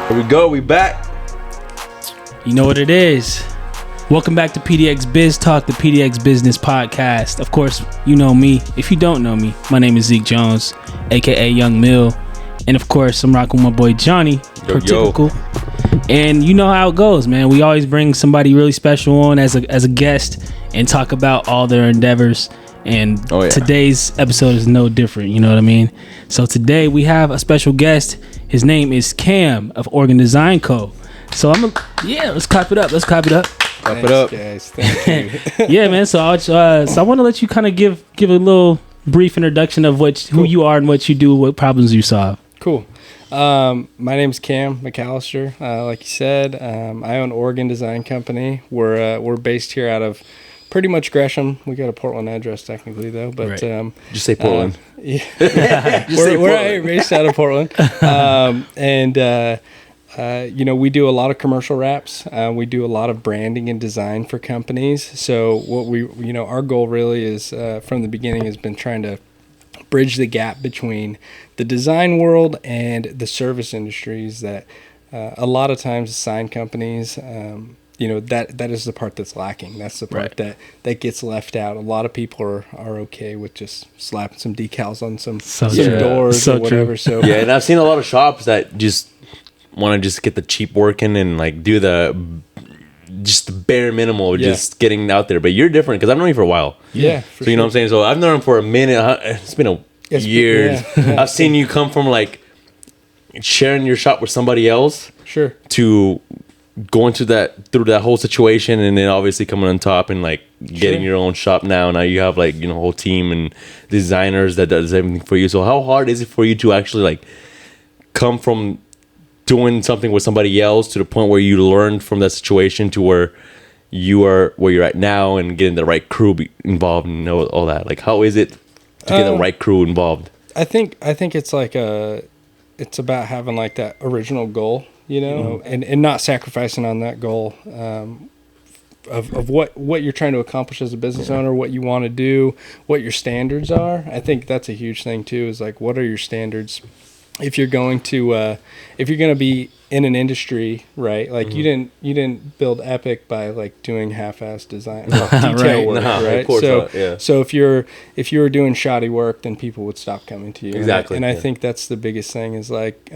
Here we go. We back. You know what it is. Welcome back to PDX BizTalk, the PDX Business Podcast. Of course, you know me. If you don't know me, my name is Zeke Jones, aka Young Mill. And of course, I'm rocking with my boy Johnny, per typical. And you know how it goes, man. We always bring somebody really special on as a guest and talk about all their endeavors. And today's episode is no different, you know what I mean? So today we have a special guest. His name is Cam of Organ Design Co. So let's clap it up. Clap it up. Guys. Thank you. Yeah, man. So I want to let you kind of give a little brief introduction of who you are and what you do, what problems you solve. Cool. My name's Cam McAllister. Like you said, I own Organ Design Company. We're based here out of pretty much Gresham. We got a Portland address technically though, but right. Just say Portland. We're based out of Portland, we do a lot of commercial wraps. We do a lot of branding and design for companies. So what our goal really is from the beginning has been trying to bridge the gap between the design world and the service industries that a lot of times sign companies. That is the part that's lacking. That's the part that gets left out. A lot of people are okay with just slapping some decals on some doors or whatever. True. So yeah, and I've seen a lot of shops that just want to just get the cheap work in and like do the bare minimal, just getting out there. But you're different because I've known you for a while. Yeah. So you know what I'm saying? So I've known him for a minute. It's been years. Yeah. I've seen you come from like sharing your shop with somebody else. Sure. To going through that whole situation and then obviously coming on top and like getting your own shop now. Now you have like, a whole team and designers that does everything for you. So how hard is it for you to actually like come from doing something with somebody else to the point where you learned from that situation to where you are where you're at now and getting the right crew involved and all that? Like how is it to get the right crew involved? I think it's like it's about having like that original goal. And not sacrificing on that goal of what you're trying to accomplish as a business owner, what you want to do, what your standards are. I think that's a huge thing too. Is like, what are your standards? If you're going to be in an industry, right? Like you didn't build Epic by like doing half-assed design detail work, right? Of course not, yeah. So if you were doing shoddy work, then people would stop coming to you. Exactly. And I think that's the biggest thing is like.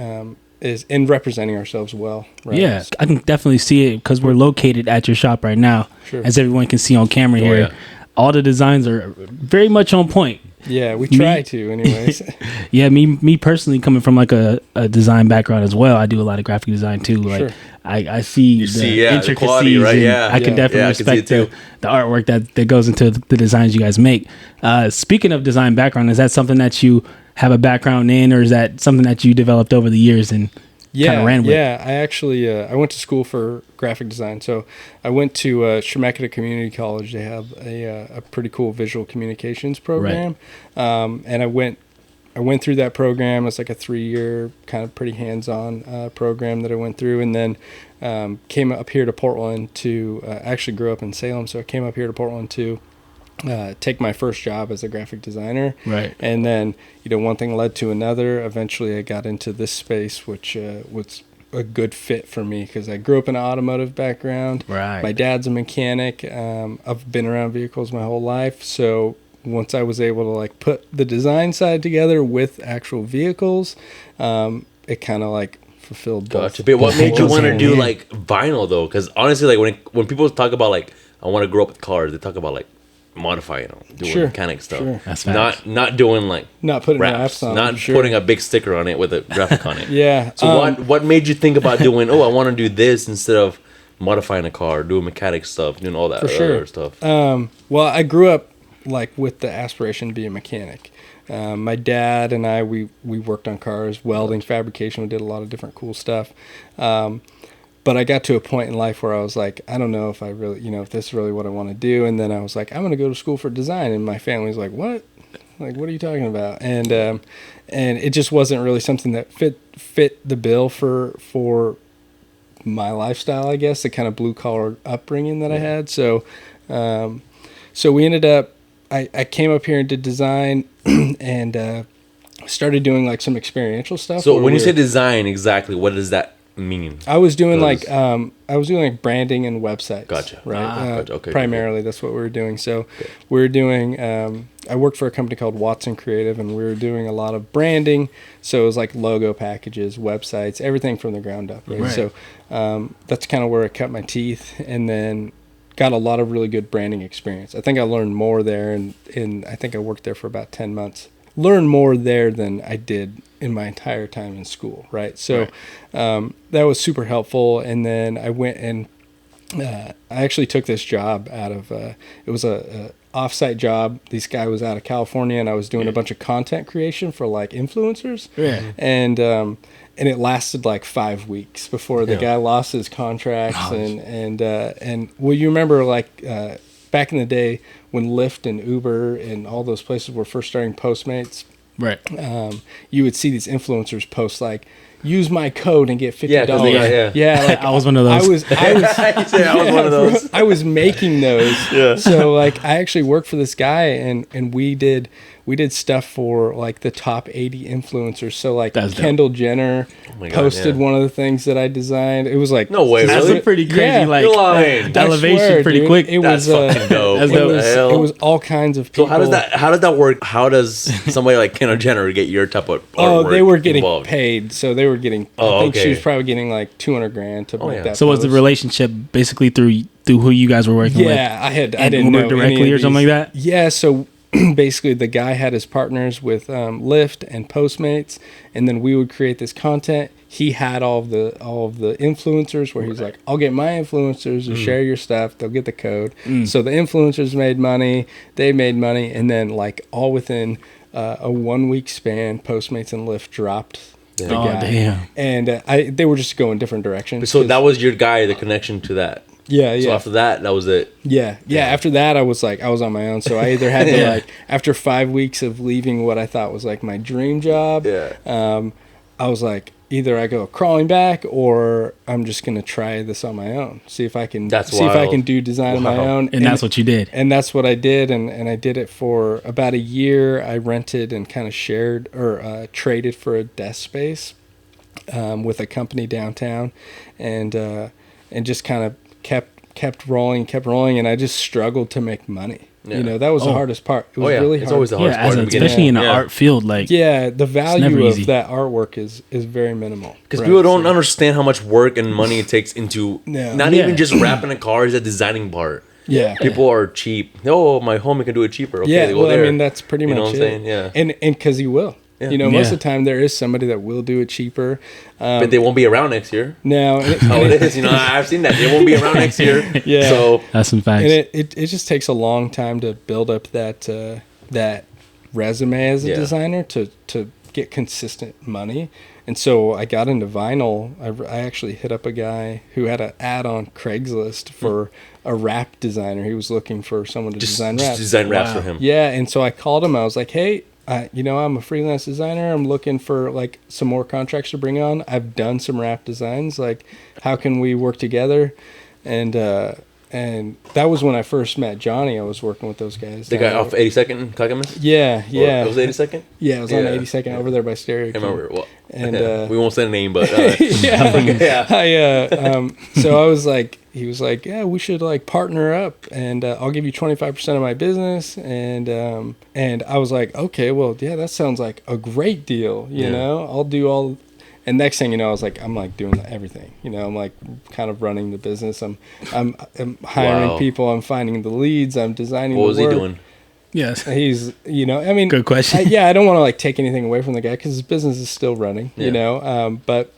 Is in representing ourselves well, right? Yeah, I can definitely see it because we're located at your shop right now. Sure. As everyone can see on camera here. Yeah. All the designs are very much on point. Yeah, we try to anyways. Yeah, me personally coming from like a design background as well, I do a lot of graphic design too. Like I see the intricacies, the quality, right? Yeah, I can definitely respect the artwork that goes into the designs you guys make. Speaking of design background, is that something that you have a background in, or is that something that you developed over the years and kind of ran with? Yeah, I actually I went to school for graphic design. So I went to Chemeketa Community College. They have a pretty cool visual communications program, and I went through that program. It's like a 3-year kind of pretty hands-on program that I went through, and then came up here to Portland to actually grew up in Salem, so I came up here to Portland to take my first job as a graphic designer. Right. And then, one thing led to another. Eventually I got into this space, which was a good fit for me because I grew up in an automotive background. Right. My dad's a mechanic. I've been around vehicles my whole life. So once I was able to like put the design side together with actual vehicles, it kind of like fulfilled both. Gotcha. But what made you want to do like vinyl though? Because honestly, like when people talk about like I want to grow up with cars, they talk about like modifying them, doing mechanic stuff. Sure. That's not doing like not putting wraps on, not putting a big sticker on it with a graphic on it. Yeah. So what made you think about doing? I want to do this instead of modifying a car, doing mechanic stuff, doing all that other stuff. Well, I grew up like with the aspiration to be a mechanic. My dad and I we worked on cars, welding, fabrication. We did a lot of different cool stuff. But I got to a point in life where I was like, I don't know if I really, if this is really what I want to do. And then I was like, I'm going to go to school for design. And my family's like, what? Like, what are you talking about? And it just wasn't really something that fit the bill for my lifestyle, I guess, the kind of blue collar upbringing that I had. So we ended up, I came up here and did design and started doing like some experiential stuff. So when you say design, exactly, what does that mean? I was doing like branding and websites. Gotcha. Right. Gotcha. Okay. Primarily, that's what we were doing. So we were doing. I worked for a company called Watson Creative, and we were doing a lot of branding. So it was like logo packages, websites, everything from the ground up. Right. So that's kind of where I cut my teeth, and then got a lot of really good branding experience. I think I learned more there, and I think I worked there for about 10 months. Learned more there than I did in my entire time in school, right? So that was super helpful. And then I went and I actually took this job out of it was a offsite job. This guy was out of California, and I was doing a bunch of content creation for like influencers. Yeah. And it lasted like 5 weeks before the guy lost his contracts. And well, you remember like back in the day when Lyft and Uber and all those places were first starting Postmates, right? You would see these influencers post like, use my code and get $50. Yeah. Like, I was one of those. I was one of those. I was making those. Yeah. So like I actually worked for this guy, and we did stuff for like the top 80 influencers. So like Kendall Jenner posted one of the things that I designed. It was like, no way, that's really? a pretty crazy elevation, swear, pretty dude. quick. It was fucking dope. It was all kinds of people. So how does that work? How does somebody like Kendall Jenner get your type of artwork they were getting involved? paid. So they were getting. I think she was probably getting like $200,000 to make that. So was the relationship basically through who you guys were working with? Yeah, I didn't know directly or something like that. Yeah, so basically the guy had his partners with Lyft and Postmates, and then we would create this content. He had all of the influencers where he's like, I'll get my influencers to share your stuff. They'll get the code. So the influencers made money. They made money. And then like all within a 1 week span, Postmates and Lyft dropped the guy. Damn. And they were just going different directions. So that was your guy, the connection to that. Yeah. So after that was it. Yeah. After that, I was on my own. So I either had to like, after 5 weeks of leaving what I thought was like my dream job, I was like, either I go crawling back or I'm just gonna try this on my own. See if I can if I can do design on my own. And that's what you did. And that's what I did. And I did it for about a year. I rented and kind of shared or traded for a desk space with a company downtown, and just kind of kept rolling, and I just struggled to make money. Yeah. You know, that was the hardest part. It was really hard. It's always the hardest part. Especially in the art field. Like, the value of that artwork is very minimal. Because people don't understand how much work and money it takes into not even just wrapping a car, it's a designing part. Yeah. People are cheap. Oh, my homie can do it cheaper. Okay, they go there. I mean, that's pretty much what I'm saying? Yeah. And because he will. Yeah. You know, most of the time there is somebody that will do it cheaper. But they won't be around next year. No. That's how it is. You know, I've seen that. They won't be around next year. Yeah. So that's some facts. And it just takes a long time to build up that resume as a designer to get consistent money. And so I got into vinyl. I actually hit up a guy who had an ad on Craigslist for a rap designer. He was looking for someone to design raps. Just design raps for him. Yeah. And so I called him. I was like, hey, I'm a freelance designer. I'm looking for like some more contracts to bring on. I've done some rap designs. Like, how can we work together? And that was when I first met Johnny. I was working with those guys. The guy off 82nd in Clackamas? Yeah. It was 82nd? Yeah, it was on 82nd over there by Stereo. I remember. Well, and we won't say the name, but so I was like, he was like, yeah, we should like partner up, and I'll give you 25% of my business, and I was like, okay, well, yeah, that sounds like a great deal. You know, I'll do all. And next thing you know, I'm like doing everything. You know, I'm like kind of running the business. I'm hiring people. I'm finding the leads. I'm designing. What was he doing? Yes, he's. You know, I mean, good question. I don't want to like take anything away from the guy because his business is still running. You know, but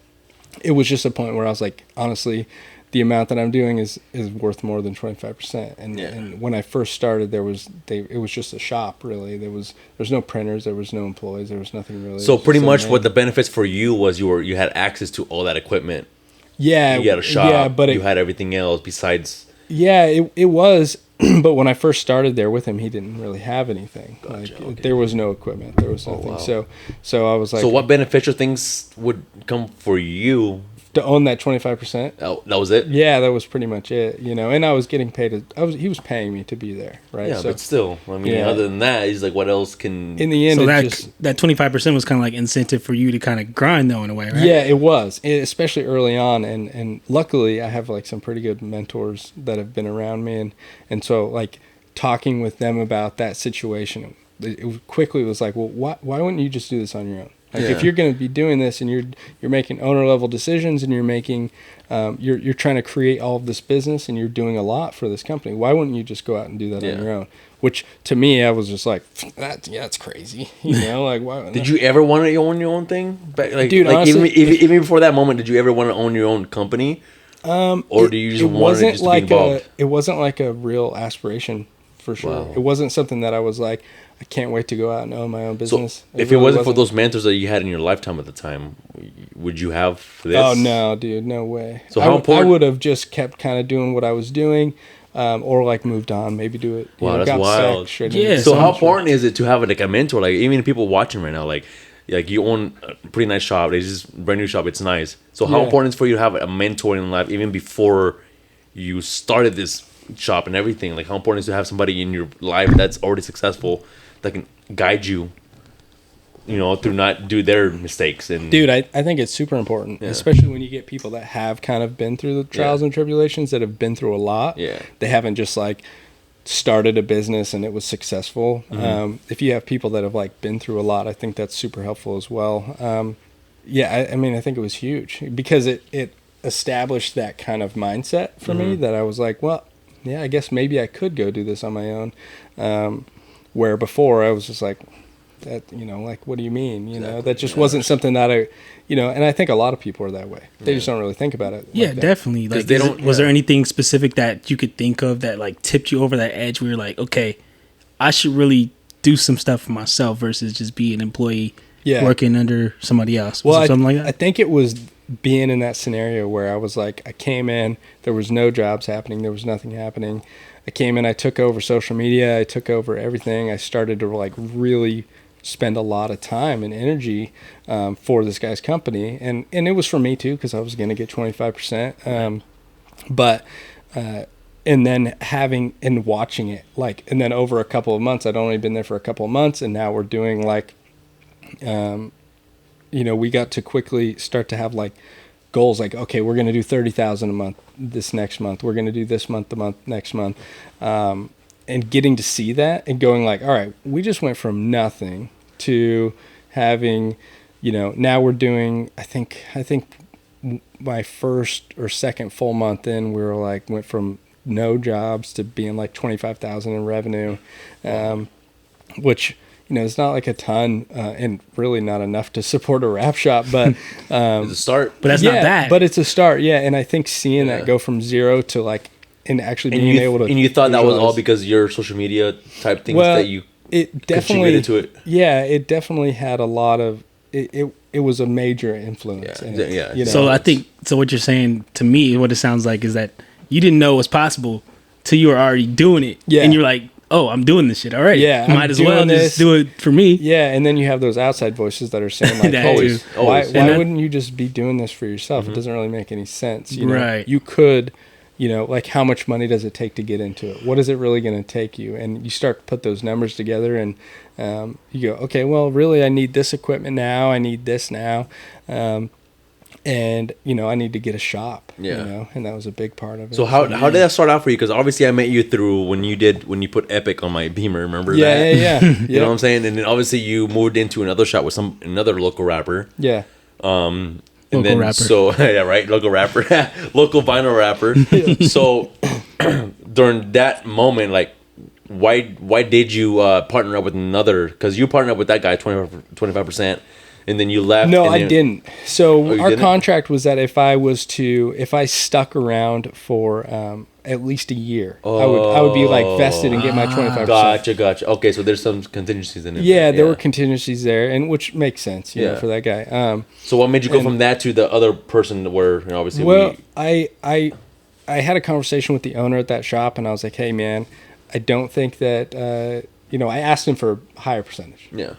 it was just a point where I was like, honestly, the amount that I'm doing is worth more than 25%. And when I first started, it was just a shop, really. There's no printers, there was no employees, there was nothing really. So pretty much what the benefits for you was you had access to all that equipment. Yeah. You had a shop, yeah, but you had everything else besides. Yeah, it was. But when I first started there with him, he didn't really have anything. Gotcha, like there was no equipment, there was nothing. So I was like, so what beneficial things would come for you to own that 25%. Oh, that was it? Yeah, that was pretty much it, you know. And I was getting paid. He was paying me to be there, right? Yeah, but still, I mean, other than that, he's like, what else can? In the end, so that 25% was kind of like incentive for you to kind of grind though in a way, right? Yeah, it was, especially early on. And luckily, I have like some pretty good mentors that have been around me, and so like talking with them about that situation, it quickly was like, well, why wouldn't you just do this on your own? Like if you're going to be doing this and you're making owner level decisions and you're making you're trying to create all of this business and you're doing a lot for this company, why wouldn't you just go out and do that on your own? Which to me, I was just like, that's crazy. You know, like why? Did you ever want to own your own thing? Like, dude, like honestly, even before that moment, did you ever want to own your own company? Or do you just want to just be involved? It wasn't like a real aspiration for sure. Wow. It wasn't something that I was like, I can't wait to go out and own my own business. So if it wasn't for those mentors that you had in your lifetime at the time, would you have this? Oh no, dude, no way. So how important? I would have just kept kind of doing what I was doing, or like moved on, maybe do it. Wow, that's wild. Yeah. So how important is it to have like a mentor? Like even people watching right now, like you own a pretty nice shop. It's just a brand new shop. It's nice. So how important is it for you to have a mentor in life, even before you started this shop and everything? Like how important is it to have somebody in your life that's already successful that can guide you, you know, through not do their mistakes? And dude, I think it's super important, especially when you get people that have kind of been through the trials and tribulations, that have been through a lot. Yeah, they haven't just like started a business and it was successful. If you have people that have like been through a lot, I think that's super helpful as well. I mean, I think it was huge because it established that kind of mindset for me that I was like, well, yeah, I guess maybe I could go do this on my own. Where before I was just like, that, you know, like, what do you mean? You know, that just wasn't something that I, you know, and I think a lot of people are that way. They just don't really think about it. Yeah, like definitely. Like, was there anything specific that you could think of that like tipped you over that edge where you're like, okay, I should really do some stuff for myself versus just be an employee working under somebody else? Was something like that? I think it was being in that scenario where I was like, I came in, there was no jobs happening, there was nothing happening. I came in, I took over social media, I took over everything. I started to like really spend a lot of time and energy for this guy's company, and it was for me too because I was going to get 25%. And then having and watching it, like, and then over a couple of months, I'd only been there for a couple of months, and now we're doing like, you know, we got to quickly start to have like goals, like, okay, we're going to do 30,000 a month this next month. We're going to do this month, next month. And getting to see that and going like, all right, we just went from nothing to having, you know, now we're doing, I think my first or second full month in, we were like, went from no jobs to being like 25,000 in revenue, which, you know, it's not like a ton, and really not enough to support a wrap shop, but it's a start. But that's not bad. But it's a start, And I think seeing that go from zero to like, and actually being able to. And you thought that was all because your social media type things that you contributed to it. Yeah, it definitely had a lot of it. It was a major influence. Yeah. You know, so I think what you're saying to me, what it sounds like is that you didn't know it was possible till you were already doing it. Yeah. And you're like, oh, I'm doing this shit already. Yeah, might as well just do it for me. Yeah, and then you have those outside voices that are saying like, always. Why wouldn't you just be doing this for yourself? It doesn't really make any sense. You know? Right. You could, you know, like how much money does it take to get into it? What is it really going to take you? And you start to put those numbers together and you go, okay, well, really I need this equipment now. I need this now. And, you know, I need to get a shop, you know, and that was a big part of it. So how did that start out for you? Because obviously I met you through when you put Epic on my Beamer, remember that? Yeah. You know what I'm saying? And then obviously you moved into another shop with another local rapper. Yeah. Local rapper. So, yeah, right, local rapper. Local vinyl rapper. So during that moment, like, why did you partner up with another? Because you partnered up with that guy 25%. And then you left. No, I didn't. So our didn't? contract was that if I stuck around for at least a year, I would be like vested and get my 25%. Gotcha. Okay, so there's some contingencies in it. Yeah, there were contingencies there, and which makes sense, you know, for that guy. So what made you go from that to the other person where, you know, obviously I had a conversation with the owner at that shop, and I was like, hey man, I don't think that you know, I asked him for a higher percentage. Yeah.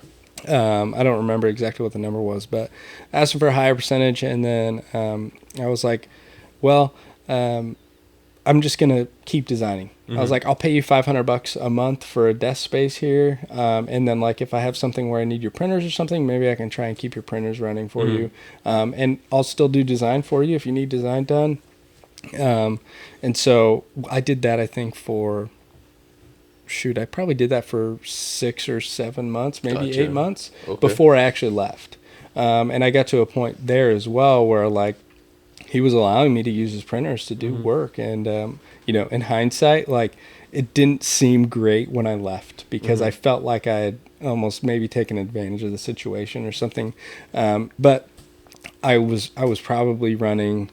I don't remember exactly what the number was, but I asked him for a higher percentage, and then I was like, well, I'm just gonna keep designing. I was like, I'll pay you $500 a month for a desk space here, and then like if I have something where I need your printers or something, maybe I can try and keep your printers running for you, and I'll still do design for you if you need design done. And so I did that, I think I probably did that for 6 or 7 months, maybe Gotcha. 8 months Okay. before I actually left. And I got to a point there as well where like he was allowing me to use his printers to do work. And, in hindsight, like it didn't seem great when I left because I felt like I had almost maybe taken advantage of the situation or something. But I was probably running,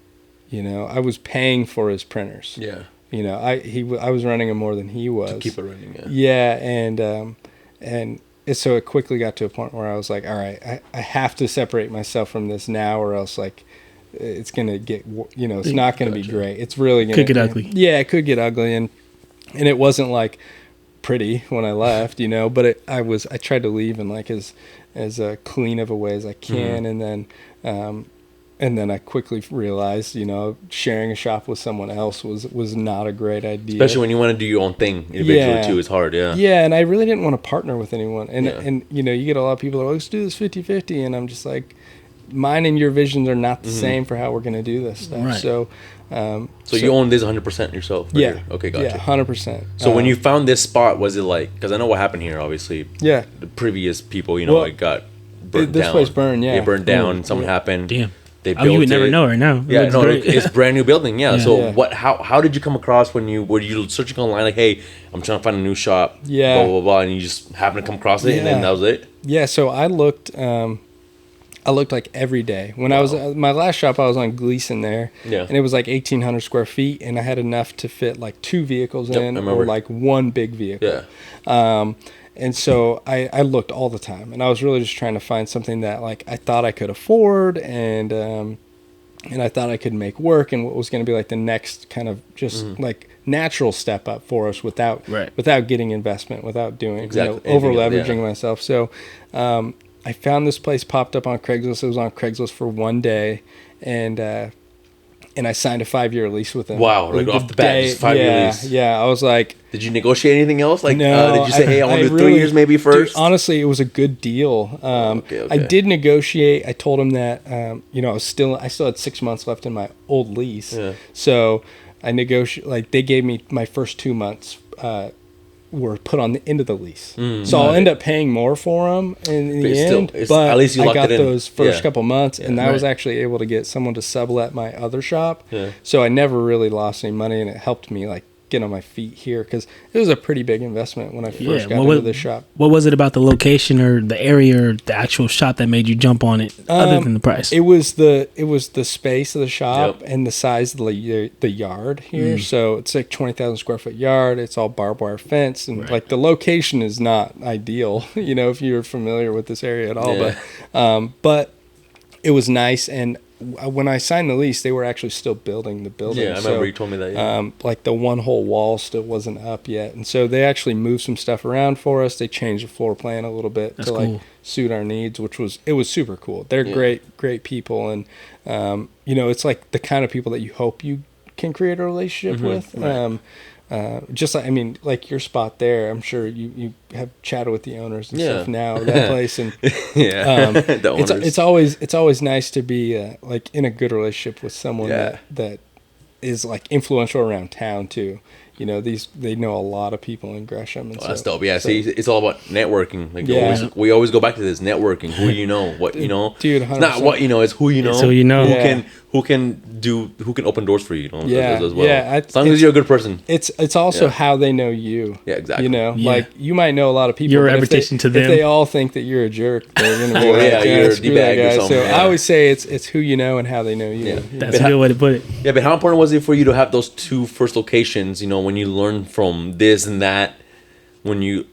I was paying for his printers. Yeah. I was running them more than he was. To keep it running, yeah. Yeah, and so it quickly got to a point where I was like, all right, I have to separate myself from this now, or else like it's gonna get, it's not gonna be great. It's really gonna Could get ugly. Yeah, it could get ugly, and it wasn't like pretty when I left, but I tried to leave in like as clean of a way as I can, and then I quickly realized, sharing a shop with someone else was not a great idea. Especially when you want to do your own thing individually too. It's hard, yeah. Yeah, and I really didn't want to partner with anyone. And you get a lot of people that are like, let's do this 50-50. And I'm just like, mine and your visions are not the same for how we're going to do this stuff. Right. So you own this 100% yourself? Right? Yeah. Okay, gotcha. Yeah, 100%. So when you found this spot, was it like, because I know what happened here, obviously. Yeah. The previous people, Well, it got burnt down. this place burned, yeah. It burned down. Something happened. Damn. They Oh, built you would never it. know right now. Yeah, no, it's brand new building. Yeah. Yeah. So Yeah. how did you come across were you searching online like, hey, I'm trying to find a new shop. Yeah. Blah blah blah, and you just happened to come across it, and then Yeah. that was it. Yeah, so I looked like every day. When I was my last shop, I was on Gleason there, Yeah. and it was like 1,800 square feet, and I had enough to fit like 2 vehicles Yep, I in, remember. or like 1 big vehicle. Yeah. And so I looked all the time, and I was really just trying to find something that like I thought I could afford, and I thought I could make work, and what was going to be like the next kind of just like natural step up for us without getting investment, without doing over leveraging myself. So I found this place popped up on Craigslist. It was on Craigslist for 1 day, and I signed a 5-year lease with them. Wow, like off the bat, just 5-year lease. Yeah, I was like, did you negotiate anything else? Like, no, did you say, hey, I want to do 3 really- years maybe first? Dude, honestly, it was a good deal. Okay. I did negotiate. I told him that I still had 6 months left in my old lease. Yeah. So I negotiated. Like they gave me my first 2 months were put on the end of the lease. So I'll end up paying more for them in the end. But at least you I locked got it in. those first Yeah. couple months, and I Right. was actually able to get someone to sublet my other shop. Yeah. So I never really lost any money, and it helped me like get on my feet here because it was a pretty big investment when I first got into the shop. What was it about the location or the area or the actual shop that made you jump on it, other than the price? It was the space of the shop Yep. and the size of the yard here. So it's like 20,000 square foot yard. It's all barbed wire fence, and like the location is not ideal. If you're familiar with this area at all, Yeah. but it was nice. And when I signed the lease, they were actually still building the building. Yeah, I remember you told me that. Yeah. Like the one whole wall still wasn't up yet, and so they actually moved some stuff around for us. They changed the floor plan a little bit That's to like cool. suit our needs, which was super cool. They're great people, and it's like the kind of people that you hope you can create a relationship with. Right. Just like, I mean, like your spot there, I'm sure you have chatted with the owners and Yeah. stuff now of that place, and Yeah. The owners. it's always nice to be like in a good relationship with someone Yeah. that is like influential around town too. They know a lot of people in Gresham. And That's dope. Yeah, see, it's all about networking. Like Yeah. we always go back to this networking. Who you know, what you know. Dude, It's not what you know, it's who you know. It's who you know. Yeah. Who can open doors for you. Yeah, as well. yeah, As long as you're a good person. It's also Yeah. how they know you. Yeah, exactly. Yeah. Like you might know a lot of people. Your but if reputation to if them. they all think that you're a jerk, they're gonna be Oh, like, yeah, you're a screw that D-bag or guy. something, So yeah. I always say it's who you know and how they know you. Yeah. That's a good way to put it. Yeah, but how important was it for you to have those 2 first locations? When you learn from this and that, when you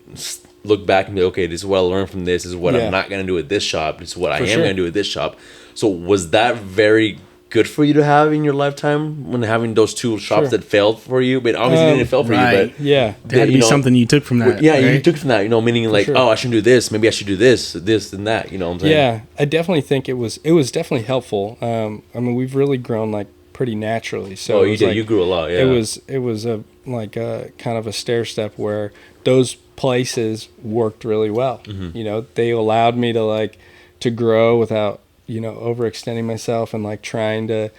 look back and be okay, this is what I learned from this. This is what Yeah. I'm not gonna do at this shop. This is what I For am sure. gonna do at this shop. So was that very good for you to have in your lifetime when having those two shops that failed for you? But obviously it didn't fail for you, but yeah, there had to be something you took from that. Yeah, right? you took from that, meaning like, oh, I shouldn't do this. Maybe I should do this and that. You know what I'm saying? Yeah, I definitely think it was definitely helpful. I mean, we've really grown like pretty naturally. So you did. Like, you grew a lot. Yeah. It was a kind of a stair step where those places worked really well. Mm-hmm. They allowed me to grow without overextending myself and like trying to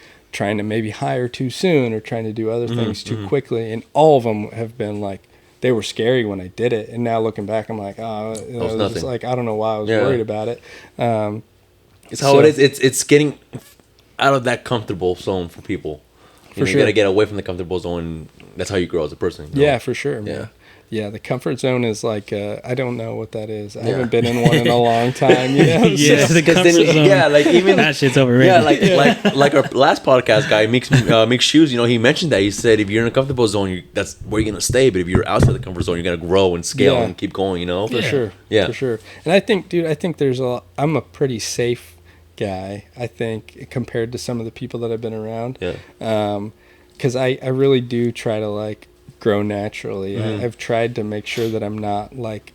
maybe hire too soon or trying to do other things too quickly. And all of them have been like, they were scary when I did it. And now looking back, I'm like, it's like, I don't know why I was worried about it. It's how it is. It's getting out of that comfortable zone for people. You got to get away from the comfortable zone. That's how you grow as a person. Yeah, for sure. Man. Yeah, the comfort zone is like, I don't know what that is. I haven't been in one in a long time. The comfort zone. Yeah, like even that shit's overrated. Yeah, like our last podcast guy, Makes Shoes, he mentioned that. He said if you're in a comfortable zone, that's where you're going to stay. But if you're outside the comfort zone, you're going to grow and scale and keep going, For sure. Yeah. For sure. And I think, dude, I'm a pretty safe guy, I think, compared to some of the people that I've been around. Yeah. Because I really do try to like grow naturally. I've tried to make sure that I'm not like,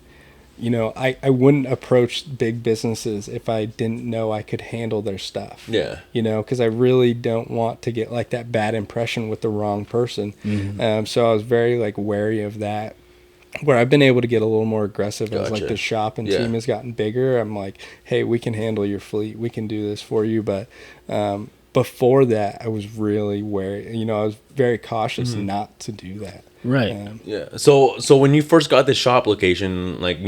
I wouldn't approach big businesses if I didn't know I could handle their stuff. Yeah. Because I really don't want to get like that bad impression with the wrong person. So I was very like wary of that. Where I've been able to get a little more aggressive as like the shop and team has gotten bigger. I'm like, hey, we can handle your fleet. We can do this for you. But before that, I was really wary. I was very cautious not to do that. Right. Yeah. So when you first got the shop location, like,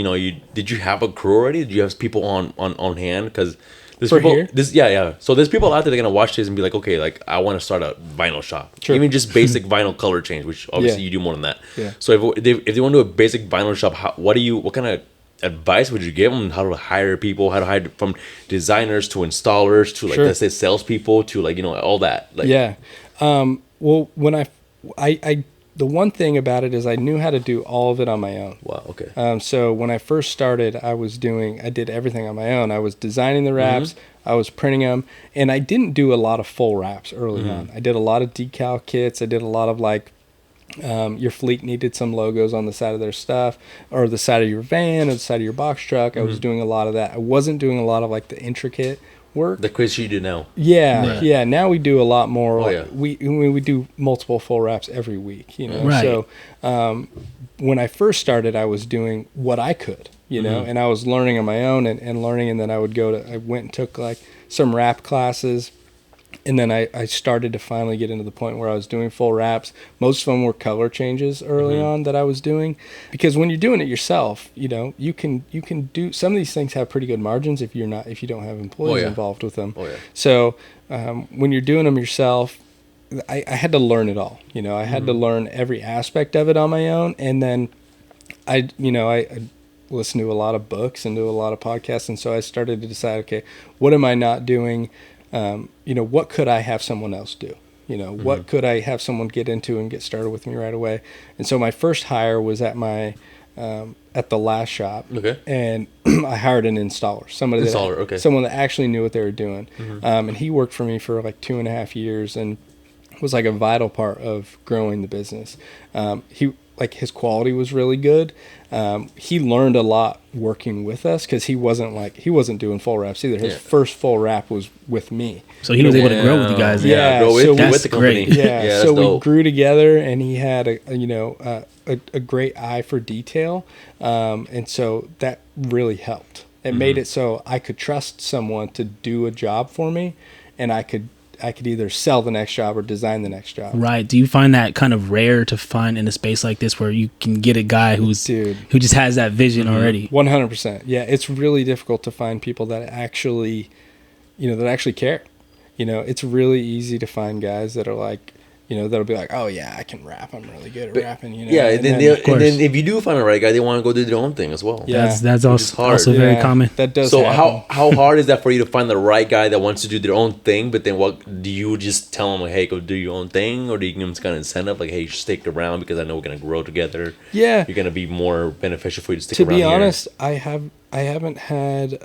did you have a crew already? Did you have people on hand? Because there's for people, here? So there's people out there that are gonna watch this and be like, okay, like I want to start a vinyl shop. Sure. Even just basic vinyl color change, which obviously you do more than that. Yeah. So if they want to do a basic vinyl shop, what kind of advice would you give them? How to hire people? How to hire from designers to installers to like let's say salespeople to like all that. Like, yeah. Well, when I the one thing about it is I knew how to do all of it on my own. Wow. Okay. So when I first started, I did everything on my own. I was designing the wraps, I was printing them, and I didn't do a lot of full wraps early on. I did a lot of decal kits. I did a lot of like, your fleet needed some logos on the side of their stuff or the side of your van or the side of your box truck. I was doing a lot of that. I wasn't doing a lot of like the intricate work. The quiz you do now. Yeah, yeah. Now we do a lot more. We do multiple full wraps every week. Right. So when I first started, I was doing what I could. And I was learning on my own and learning, and then I went and took like some wrap classes. And then I started to finally get into the point where I was doing full wraps. Most of them were color changes early on that I was doing, because when you're doing it yourself, you can do some of these things have pretty good margins if you don't have employees involved with them. So when you're doing them yourself, I had to learn it all. I had to learn every aspect of it on my own, and then I listened to a lot of books and do a lot of podcasts, and so I started to decide, okay, what am I not doing? What could I have someone else do? What could I have someone get into and get started with me right away? And so my first hire was at the last shop. Okay. And I hired an installer, someone that actually knew what they were doing. And he worked for me for like 2.5 years and was like a vital part of growing the business. His quality was really good. He learned a lot working with us because he wasn't doing full wraps either. His first full wrap was with me. So he was able to grow with you guys. Grow with the company. Yeah, so we grew together, and he had a great eye for detail, and so that really helped. It made it so I could trust someone to do a job for me, and I could either sell the next job or design the next job. Right. Do you find that kind of rare to find in a space like this where you can get a guy who just has that vision already? 100%. Yeah, it's really difficult to find people that actually care. It's really easy to find guys that are like, that'll be like, oh yeah, I can rap. I'm really good at rapping. Yeah, and then if you do find the right guy, they want to go do their own thing as well. Yeah, that's also very common. That does. So happen. how hard is that for you to find the right guy that wants to do their own thing? But then what do you just tell them, like, hey, go do your own thing, or do you give them some kind of incentive, like, hey, stick around because I know we're gonna grow together. Yeah, you're gonna be more beneficial for you to stick around. To be honest, I haven't had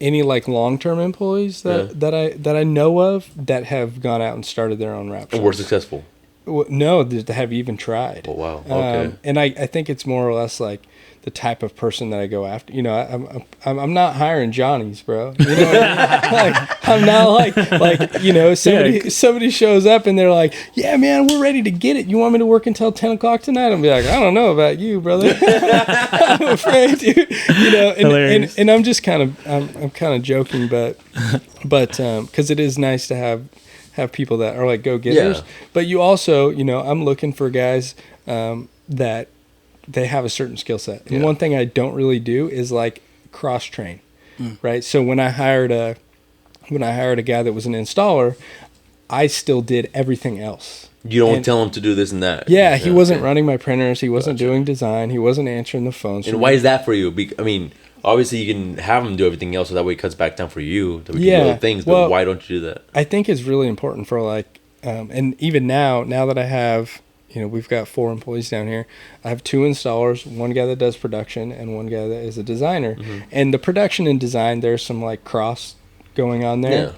any like long-term employees that I know of that have gone out and started their own wrap shop. And were successful? Well, no, that have even tried. Oh, wow. Okay. And I think it's more or less like the type of person that I go after. You know, I'm not hiring Johnnies, bro. You know what I mean? Like, I'm not like you know, somebody shows up and they're like, yeah, man, we're ready to get it. You want me to work until 10 o'clock tonight? I'll be like, I don't know about you, brother. I'm afraid, dude. You know, and I'm just kind of I'm kind of joking, but because it is nice to have people that are like go-getters. Yeah. But you also, you know, I'm looking for guys that they have a certain skill set. And one thing I don't really do is like cross-train, right? So when I hired a guy that was an installer, I still did everything else. You don't tell him to do this and that. Yeah, he wasn't running my printers. He wasn't doing design. He wasn't answering the phones. And why is that for you? I mean, obviously you can have him do everything else, so that way it cuts back down for you to do other things. But why don't you do that? I think it's really important for like, and even now that I have, you know, we've got 4 employees down here. I have 2 installers, one guy that does production and one guy that is a designer. And the production and design, there's some like cross going on there.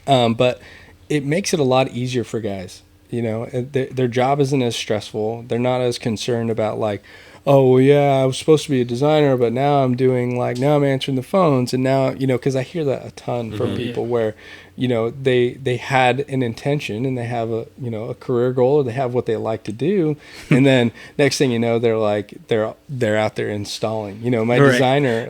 Yeah. But it makes it a lot easier for guys. You know, their job isn't as stressful. They're not as concerned about like, oh, well, yeah, I was supposed to be a designer, but now I'm answering the phones. And now, you know, because I hear that a ton from people where, you know, they had an intention and they have a career goal, or they have what they like to do. And then next thing you know, they're out there installing. You know, my designer,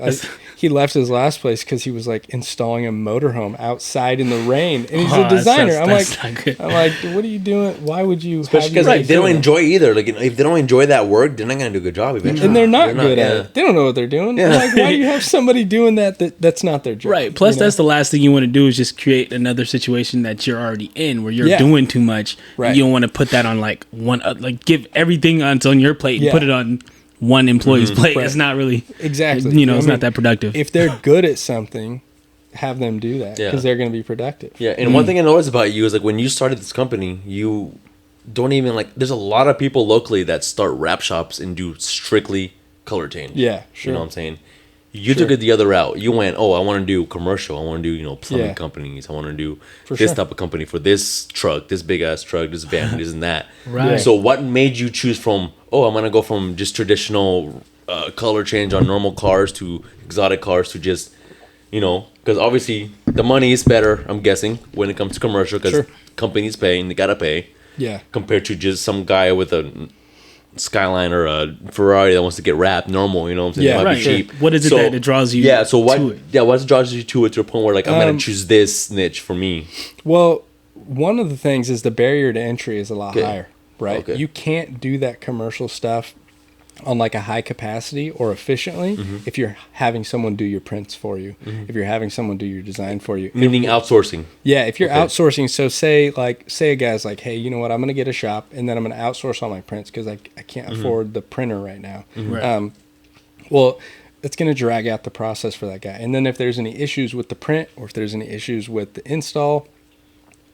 he left his last place because he was like installing a motorhome outside in the rain. And he's a designer. I'm like, what are you doing? Why would you? Especially because they don't enjoy either. Like, if they don't enjoy that work, they're not going to do a good job eventually. And they're not good at it. They don't know what they're doing. Yeah. Like, why do you have somebody doing that's not their job? Right. Plus, that's the last thing you want to do is just create another situation that you're already in where you're doing too much. Right. You don't want to put that on like one, like give everything on your plate and put it on one employee's plate. Right. It's not really exactly. You know, it's not that productive. If they're good at something, have them do that because they're going to be productive. Yeah. And one thing I noticed about you is like when you started this company, you don't even like. There's a lot of people locally that start wrap shops and do strictly color change. Yeah, sure. You know what I'm saying? You took it the other route. You went, I want to do commercial. I want to do, you know, plumbing companies. I want to do type of company for this truck, this big ass truck, this van, this and that. Right. So what made you choose from, I'm going to go from just traditional color change on normal cars to exotic cars to just, you know, because obviously the money is better, I'm guessing, when it comes to commercial because companies pay and they got to pay. Yeah. Compared to just some guy with a Skyline or a Ferrari that wants to get wrapped normal, you know what I'm saying? Yeah, it might right. be cheap. What is it that draws you to it? Yeah, what draws you to it to a point where like I'm gonna choose this niche for me? Well, one of the things is the barrier to entry is a lot higher, right? Okay. You can't do that commercial stuff on like a high capacity or efficiently if you're having someone do your prints for you, if you're having someone do your design for you. Meaning outsourcing. Yeah, if you're outsourcing, so say a guy's like, hey, you know what, I'm going to get a shop and then I'm going to outsource all my prints because I can't afford the printer right now. Right. Well, it's going to drag out the process for that guy. And then if there's any issues with the print or if there's any issues with the install,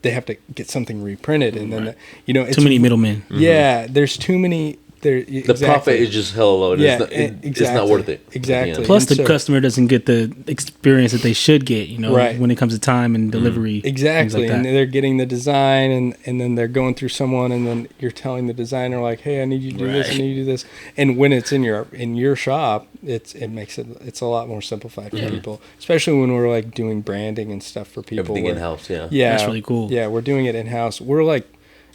they have to get something reprinted. And then, you know, it's too many middlemen. Yeah, there's too many. The profit is just hella low. It's not worth it. Exactly. Plus, the customer doesn't get the experience that they should get, you know, when it comes to time and delivery. Exactly. Like and they're getting the design and then they're going through someone and then you're telling the designer like, hey, I need you to do this, I need you to do this. And when it's in your shop, it makes it's a lot more simplified for people, especially when we're like doing branding and stuff for people. Everything in-house, yeah. That's really cool. Yeah, we're doing it in-house. We're like,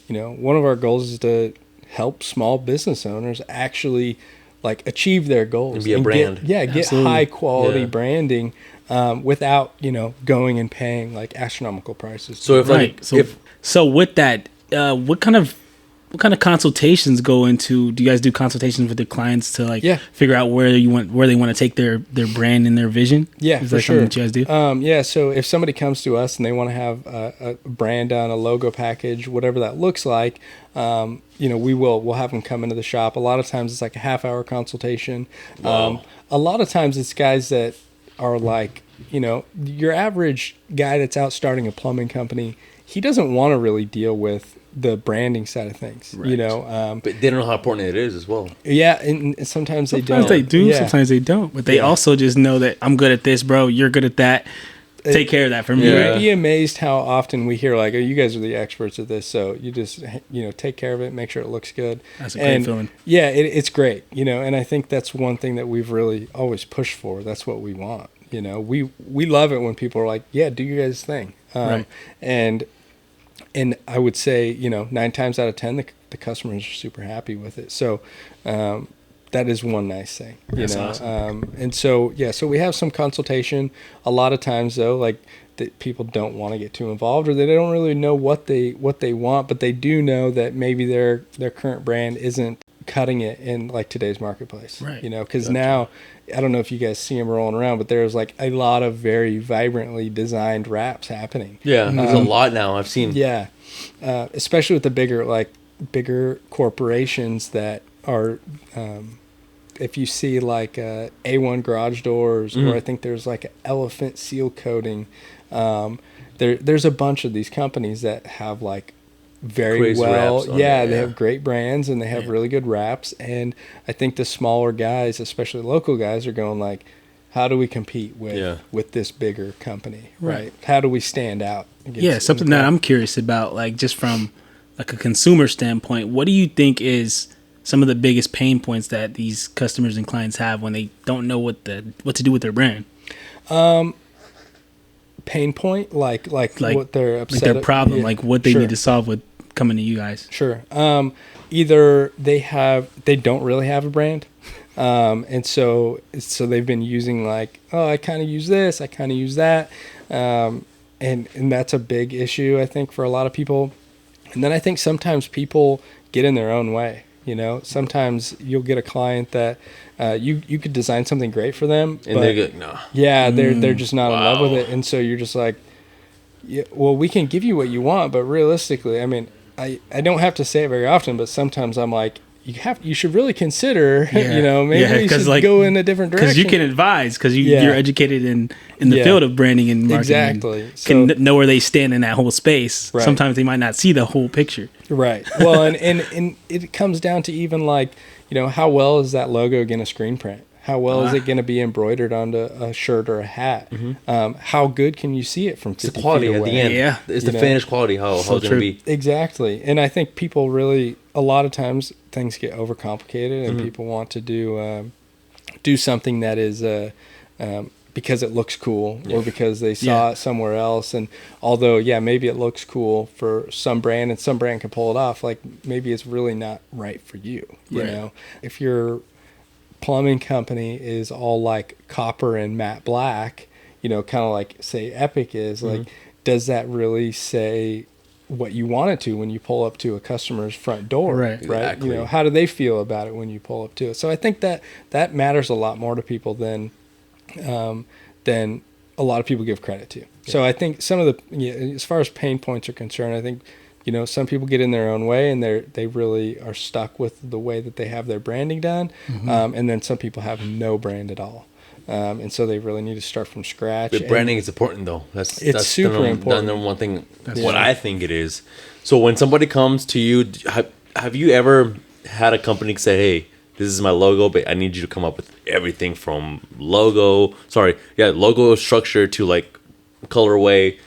you know, one of our goals is to help small business owners actually like achieve their goals and be a brand. Get high quality branding without, you know, going and paying like astronomical prices. So so with that, what kind of consultations go into? Do you guys do consultations with the clients to like figure out where they want to take their brand and their vision? Yeah, is that something that you guys do? So if somebody comes to us and they want to have a brand on a logo package, whatever that looks like, you know, we'll have them come into the shop. A lot of times it's like a half-hour consultation. A lot of times it's guys that are like, you know, your average guy that's out starting a plumbing company, he doesn't want to really deal with the branding side of things, you know. But they don't know how important it is as well. Yeah, and sometimes they don't. Sometimes they do, Yeah. sometimes they don't. But they also just know that I'm good at this, bro. You're good at that. Take care of that for me. Yeah. You'd be amazed how often we hear like, "Oh, you guys are the experts at this, so you just take care of it, make sure it looks good." That's a great feeling. Yeah, it's great, you know, and I think that's one thing that we've really always pushed for. That's what we want, you know. We love it when people are like, "Yeah, do you guys' thing," Right. and I would say, you know, 9 times out of 10, the customers are super happy with it. So. That is one nice thing, you know. Awesome. And so we have some consultation. A lot of times though, like that people don't want to get too involved, or they don't really know what they want, but they do know that maybe their current brand isn't cutting it in like today's marketplace, right? You know, because now I don't know if you guys see them rolling around, but there's like a lot of very vibrantly designed wraps happening. Yeah, there's a lot now I've seen. Yeah, especially with the bigger corporations that are. If you see like A1 garage doors, or I think there's like an elephant seal coating, there's a bunch of these companies that have like very Crazy wraps on they there, have great brands and they have really good wraps. And I think the smaller guys, especially local guys, are going like, how do we compete with this bigger company, right? How do we stand out? Something that I'm curious about, like just from like a consumer standpoint, what do you think is some of the biggest pain points that these customers and clients have when they don't know what to do with their brand? Pain point, like what they're upset, like their problem, like what they need to solve with coming to you guys. Sure. Either they don't really have a brand, and so they've been using like, oh, I kind of use this, I kind of use that, and that's a big issue I think for a lot of people. And then I think sometimes people get in their own way. You know, sometimes you'll get a client that you could design something great for them, and they go, no. Yeah, they're just not in love with it, and so you're just like, yeah, well, we can give you what you want, but realistically, I mean, I don't have to say it very often, but sometimes I'm like, you should really consider, you know, maybe you should go in a different direction. Because you can advise, because you're educated in the field of branding and marketing. Exactly. Can know where they stand in that whole space. Right. Sometimes they might not see the whole picture. Right. Well, and it comes down to even like, you know, how well is that logo going to screen print? How well is it going to be embroidered onto a shirt or a hat? How good can you see it from 50 It's the quality feet at away? the end. Yeah. It's the finished quality, how it's going to be. Exactly. And I think people really, a lot of times things get overcomplicated and people want to do something that is because it looks cool or because they saw it somewhere else. And although, maybe it looks cool for some brand and some brand can pull it off, like maybe it's really not right for you. You know, if your plumbing company is all like copper and matte black, you know, kind of like say Epic is, like, does that really say what you want it to when you pull up to a customer's front door? Right. Exactly. You know, how do they feel about it when you pull up to it? So I think that matters a lot more to people than a lot of people give credit to. So I think some of the, as far as pain points are concerned, I think, you know, some people get in their own way and they really are stuck with the way that they have their branding done. And then some people have no brand at all. And so they really need to start from scratch. But branding is important though. That's super important. The number one thing, what I think it is. So when somebody comes to you, have you ever had a company say, hey, this is my logo, but I need you to come up with everything from logo structure to like colorway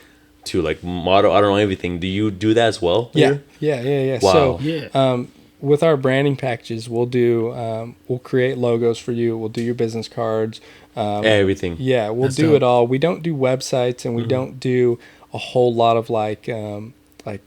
to like motto, I don't know, everything. Do you do that as well? Yeah. Wow. So with our branding packages, we'll create logos for you. We'll do your business cards. Everything. Yeah, we'll do it all. We don't do websites and we don't do a whole lot of like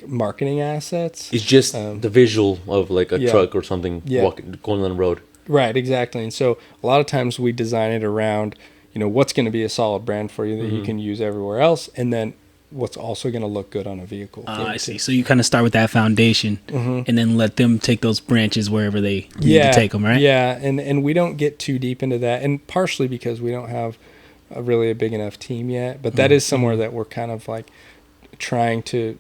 marketing assets. It's just the visual of like a truck or something going on the road. Right, exactly. And so a lot of times we design it around, you know, what's going to be a solid brand for you that you can use everywhere else, and then what's also going to look good on a vehicle. I see. So you kind of start with that foundation and then let them take those branches wherever they need to take them, right? Yeah, and we don't get too deep into that, and partially because we don't have really a big enough team yet, but that is somewhere that we're kind of like trying to,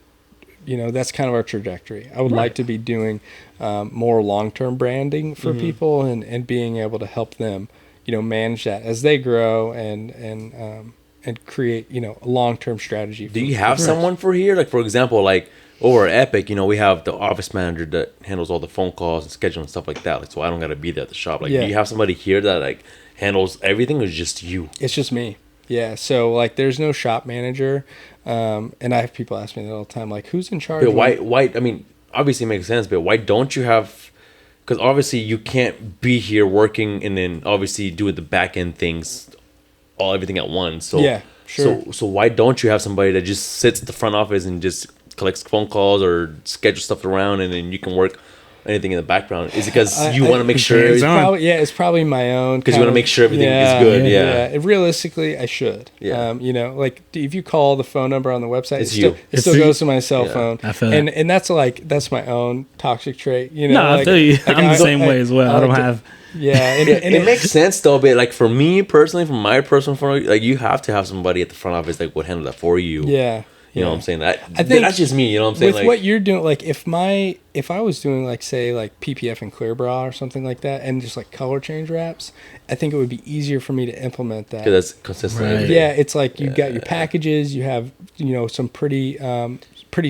you know, that's kind of our trajectory. I would like to be doing more long-term branding for people and being able to help them, you know, manage that as they grow and create, you know, a long-term strategy. Do you have someone for here? Like, for example, like Over at Epic, we have the office manager that handles all the phone calls and schedule and stuff like that. Like, so I don't gotta be there at the shop. Like, do you have somebody here that like handles everything, or just you? It's just me. Yeah. So like, there's no shop manager, and I have people ask me that all the time. Like, who's in charge? But why? I mean, obviously it makes sense, but why don't you have? Because obviously you can't be here working and then obviously doing the back end things, everything at once. So yeah, sure. So why don't you have somebody that just sits at the front office and just collects phone calls or schedule stuff around, and then you can work anything in the background? Is it because you want to make sure it's probably my own, because you want to make sure everything is good? Yeah. Realistically, I should. Yeah. Like if you call the phone number on the website, it still you. goes to my cell phone. I feel and that's my own toxic trait. No, I feel you. I'm the same way as well. I don't have. Yeah, and it makes sense though. But like for me personally, from my personal point, like you have to have somebody at the front office that would handle that for you. Yeah. You know what I'm saying? I think that's just me. You know what I'm saying? With like, what you're doing, like if I was doing like say like PPF and clear bra or something like that, and just like color change wraps, I think it would be easier for me to implement that. Because that's consistent. Right. Yeah, it's like you got your packages, you have some pretty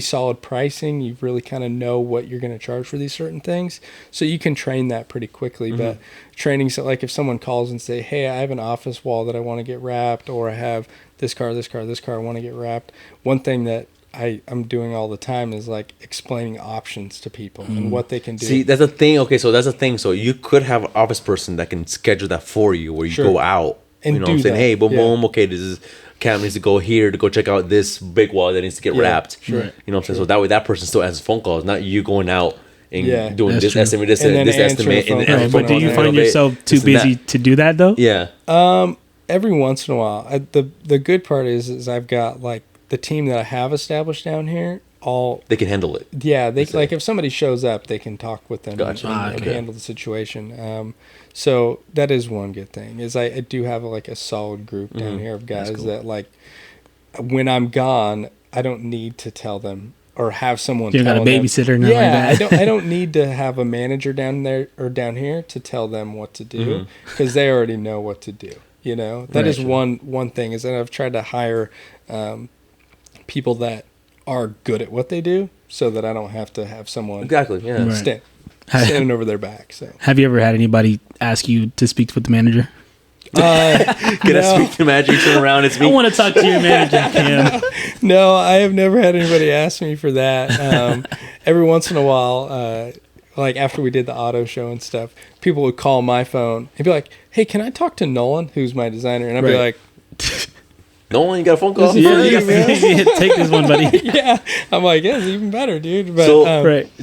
solid pricing. You really kind of know what you're going to charge for these certain things, so you can train that pretty quickly. Mm-hmm. But training, so like if someone calls and say, "Hey, I have an office wall that I want to get wrapped," or "I have this car I want to get wrapped," one thing that I'm doing all the time is like explaining options to people and what they can do. See, that's a thing. Okay, so that's a thing. So you could have an office person that can schedule that for you, where you go out and you know what I'm saying? Hey, boom, boom. Okay, this is Cam needs to go here to go check out this big wall that needs to get wrapped. Sure. You know what I'm saying? So that way, that person still answers phone calls, not you going out and doing this true. estimate, this And then estimate, answering and phone then calls. But do you find yourself too busy to do that though? Yeah. Every once in a while. The good part is I've got like the team that I have established down here. They can handle it. Yeah, they like if somebody shows up, they can talk with them Gotcha. and handle the situation. So that is one good thing. Is I do have like a solid group down here of guys that like when I'm gone, I don't need to tell them or have someone. You got a babysitter, or nothing like that. I don't need to have a manager down there or down here to tell them what to do because they already know what to do. You know, that is one thing is that I've tried to hire people that are good at what they do so that I don't have to have someone standing over their back. So, have you ever had anybody ask you to speak with the manager? Can I speak to the manager? Turn around, it's me. I want to talk to your manager, Cam. No, I have never had anybody ask me for that. Every once in a while, like after we did the auto show and stuff, people would call my phone and be like, "Hey, can I talk to Nolan, who's my designer?" And I'd be like, "Nolan, you got a phone call? Yeah, take this one, buddy." Yeah, I'm like, "Yeah, it's even better, dude." But,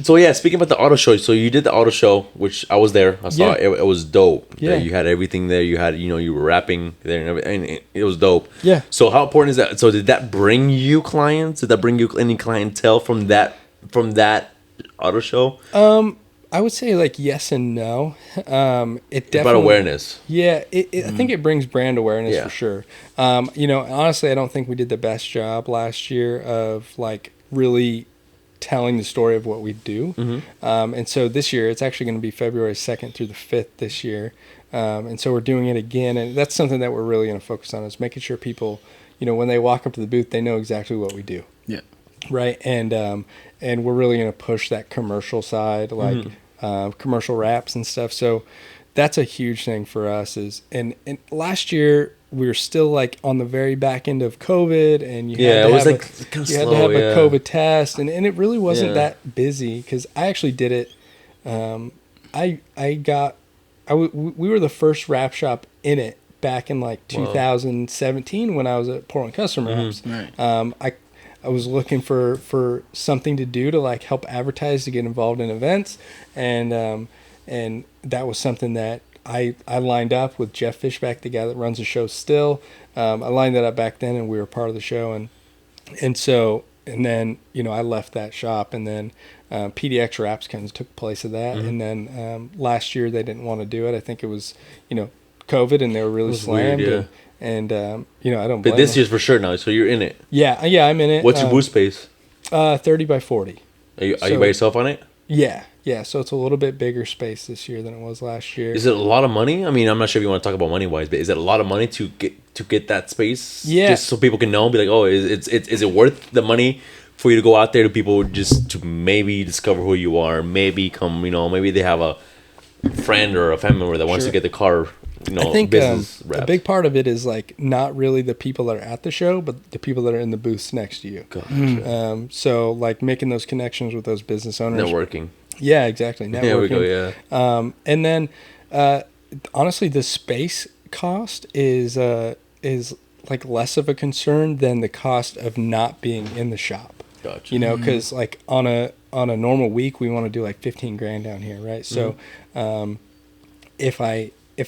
So yeah, speaking about the auto show, so you did the auto show, which I was there. I saw it. It was dope. Yeah, you had everything there. You had, you were rapping there and everything. And it was dope. Yeah. So how important is that? So did that bring you clients? Did that bring you any clientele from that auto show? I would say like yes and no. It definitely about awareness. Yeah, I think it brings brand awareness for sure. Honestly, I don't think we did the best job last year of like really telling the story of what we do. And so this year, it's actually going to be February 2nd through the 5th this year. And so we're doing it again, and that's something that we're really going to focus on is making sure people, when they walk up to the booth, they know exactly what we do. Yeah. Right. And we're really going to push that commercial side, like commercial wraps and stuff. So that's a huge thing for us and last year we were still like on the very back end of COVID and you had to have a COVID test and it really wasn't that busy because I actually did it. We were the first wrap shop in it back in like 2017 when I was at Portland Custom Wraps. Right. I was looking for something to do to like help advertise to get involved in events, and that was something that I lined up with Jeff Fishback, the guy that runs the show still. I lined that up back then, and we were part of the show, and then I left that shop, and then PDX Wraps kind of took place of that, and then last year they didn't want to do it. I think it was COVID, and they were really slammed. Weird, And I don't blame But this them. year's for sure now, so you're in it. Yeah, I'm in it. What's your booth space? 30 by 40. Are you by yourself on it? Yeah. So it's a little bit bigger space this year than it was last year. Is it a lot of money? I mean, I'm not sure if you want to talk about money wise, but is it a lot of money to get that space? Yeah. Just so people can know, and be like, oh, is it worth the money for you to go out there to people just to maybe discover who you are, maybe come, maybe they have a friend or a family member that wants to get the car, I think business a big part of it is like not really the people that are at the show, but the people that are in the booths next to you. So like making those connections with those business owners. Networking. Yeah, exactly. Networking. There we go, yeah. And then honestly, the space cost is like less of a concern than the cost of not being in the shop. Gotcha. Because like on a normal week we want to do like 15 grand down here, right? So if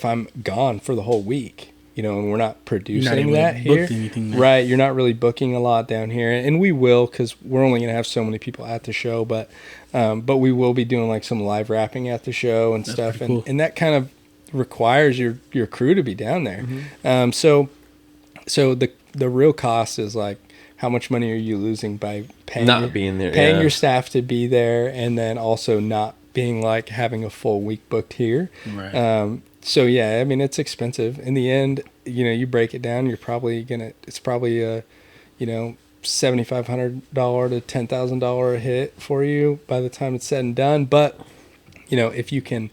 I'm gone for the whole week, and we're not producing that here, right? You're not really booking a lot down here, and we will, because we're only gonna have so many people at the show, but we will be doing like some live rapping at the show and stuff, and that kind of requires your crew to be down there. So the real cost is like, how much money are you losing by paying your staff to be there, and then also not being like having a full week booked here? Right. So yeah, I mean, it's expensive. In the end, you break it down, it's probably a $7,500 to $10,000 hit for you by the time it's said and done. But if you can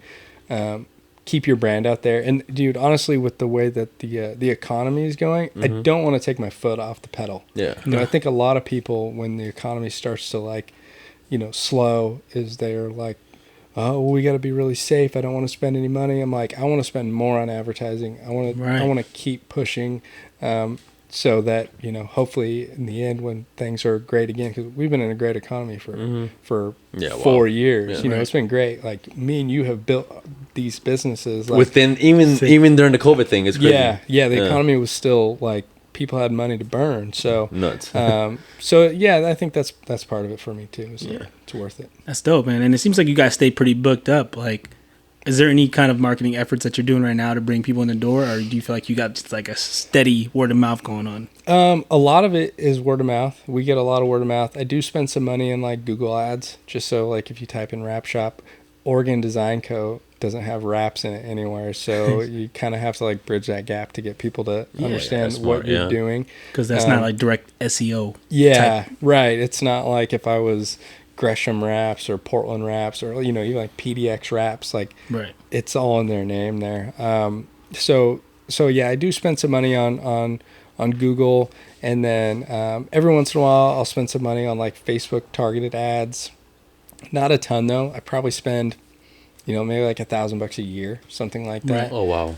keep your brand out there, and dude, honestly, with the way that the economy is going, I don't want to take my foot off the pedal. Yeah. I think a lot of people, when the economy starts to like, slow, is they're like, oh, we got to be really safe. I don't want to spend any money. I'm like, I want to spend more on advertising. I want to keep pushing, so that hopefully in the end, when things are great again, because we've been in a great economy for 4 years. It's been great. Like me and you have built these businesses like, within even during the COVID thing. It's crazy. The economy was still like, people had money to burn. So nuts. So yeah, I think that's part of it for me too. So it's worth it. That's dope, man. And it seems like you guys stay pretty booked up. Like, is there any kind of marketing efforts that you're doing right now to bring people in the door, or do you feel like you got just like a steady word of mouth going on? A lot of it is word of mouth. We get a lot of word of mouth. I do spend some money in like Google ads, just so like if you type in Wrap Shop, Oregon Design Co. doesn't have wraps in it anywhere, so you kind of have to like bridge that gap to get people to understand what you're doing, because that's not like direct SEO type. Right. It's not like if I was Gresham Wraps or Portland Wraps, or even like PDX Wraps, like it's all in their name there. So yeah, I do spend some money on Google, and then every once in a while I'll spend some money on like Facebook targeted ads. Not a ton though. I probably spend maybe like $1,000 a year, something like that. Right. Oh wow.